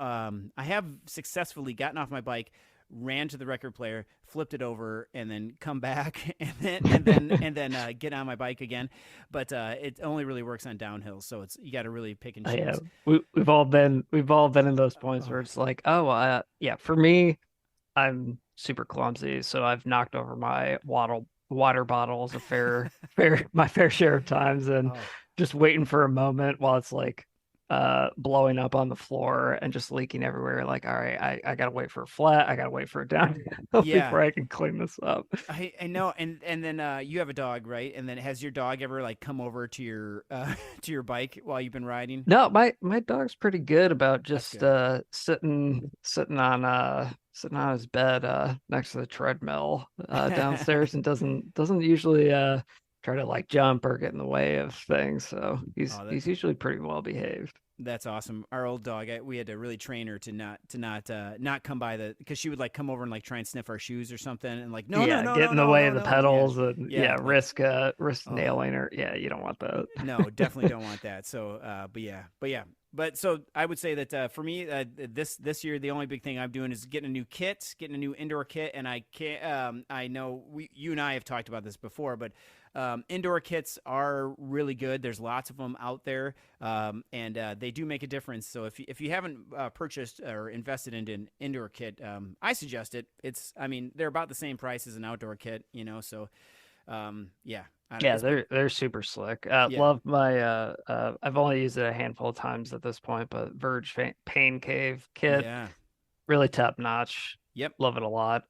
Speaker 2: successfully gotten off my bike, ran to the record player, flipped it over, and then come back and then get on my bike again. But it only really works on downhill, so you got to really pick and choose.
Speaker 4: Yeah, we've all been in those points where it's like, yeah, for me, I'm super clumsy, so I've knocked over my water bottles my fair share of times, and just waiting for a moment while it's like blowing up on the floor and just leaking everywhere. Like, all right, I gotta wait for a flat, I gotta wait for a down before I can clean this up.
Speaker 2: I know, and then you have a dog, right? And then has your dog ever like come over to your bike while you've been riding?
Speaker 4: No, my dog's pretty good about just sitting on his bed next to the treadmill downstairs, and doesn't usually try to like jump or get in the way of things. So he's usually pretty well behaved.
Speaker 2: That's awesome. Our old dog, we had to really train her to not come by because she would like come over and like try and sniff our shoes or something, and like no,
Speaker 4: get in the way of the pedals, and risk nailing her. Yeah, you don't want that.
Speaker 2: No, definitely don't want that. So, but so I would say that for me, this year the only big thing I'm doing is getting a new indoor kit, and I know you and I have talked about this before, but indoor kits are really good. There's lots of them out there, and they do make a difference. So if you haven't purchased or invested in an indoor kit, I suggest it. They're about the same price as an outdoor kit, So
Speaker 4: they're super slick. Love my I've only used it a handful of times at this point, but Verge Pain Cave kit, really top notch.
Speaker 2: Yep,
Speaker 4: love it a lot.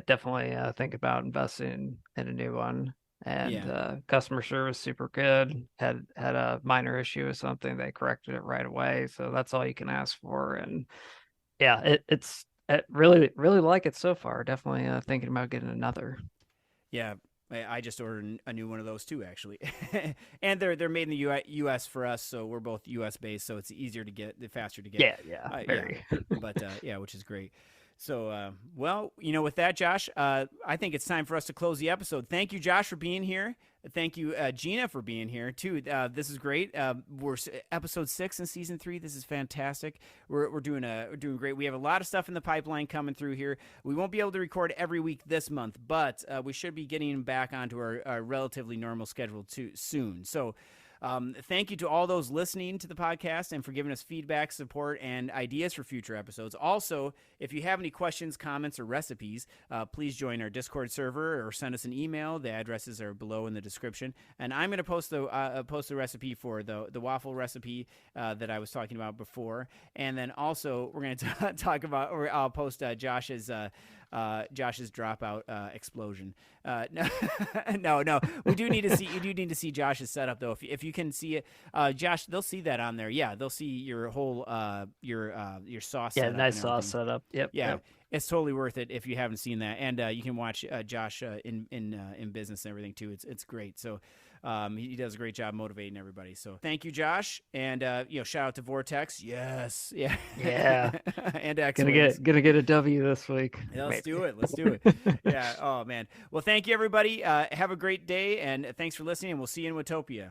Speaker 4: Definitely think about investing in a new one. And customer service super good. Had a minor issue with something, they corrected it right away. So that's all you can ask for. And yeah, I really like it so far. Definitely thinking about getting another.
Speaker 2: Yeah, I just ordered a new one of those too, actually. And they're made in the U.S. for us, so we're both U.S. based, so it's easier to get, faster to get.
Speaker 4: Very.
Speaker 2: But which is great. So, with that, Josh, I think it's time for us to close the episode. Thank you, Josh, for being here. Thank you, Gina, for being here too. This is great. We're episode 6 in season 3. This is fantastic. We're doing great. We have a lot of stuff in the pipeline coming through here. We won't be able to record every week this month, but we should be getting back onto our relatively normal schedule soon. So. Thank you to all those listening to the podcast and for giving us feedback, support, and ideas for future episodes. Also, if you have any questions, comments, or recipes, please join our Discord server or send us an email. The addresses are below in the description. And I'm going to post the recipe for the waffle recipe that I was talking about before. And then also we're going to talk about, or I'll post Josh's dropout explosion. No. You do need to see Josh's setup though. If you can see it, Josh, they'll see that on there. Yeah, they'll see your whole your sauce.
Speaker 4: Yeah, nice sauce setup. Yep.
Speaker 2: Yeah.
Speaker 4: Yep.
Speaker 2: It's totally worth it if you haven't seen that, and you can watch Josh in business and everything too. It's great. So he does a great job motivating everybody. So thank you, Josh, and shout out to Vortex. Yes, yeah. And X-Wings.
Speaker 4: Gonna get a W this week.
Speaker 2: Yeah, let's do it. Yeah. Oh man. Well, thank you, everybody. Have a great day, and thanks for listening. And we'll see you in Watopia.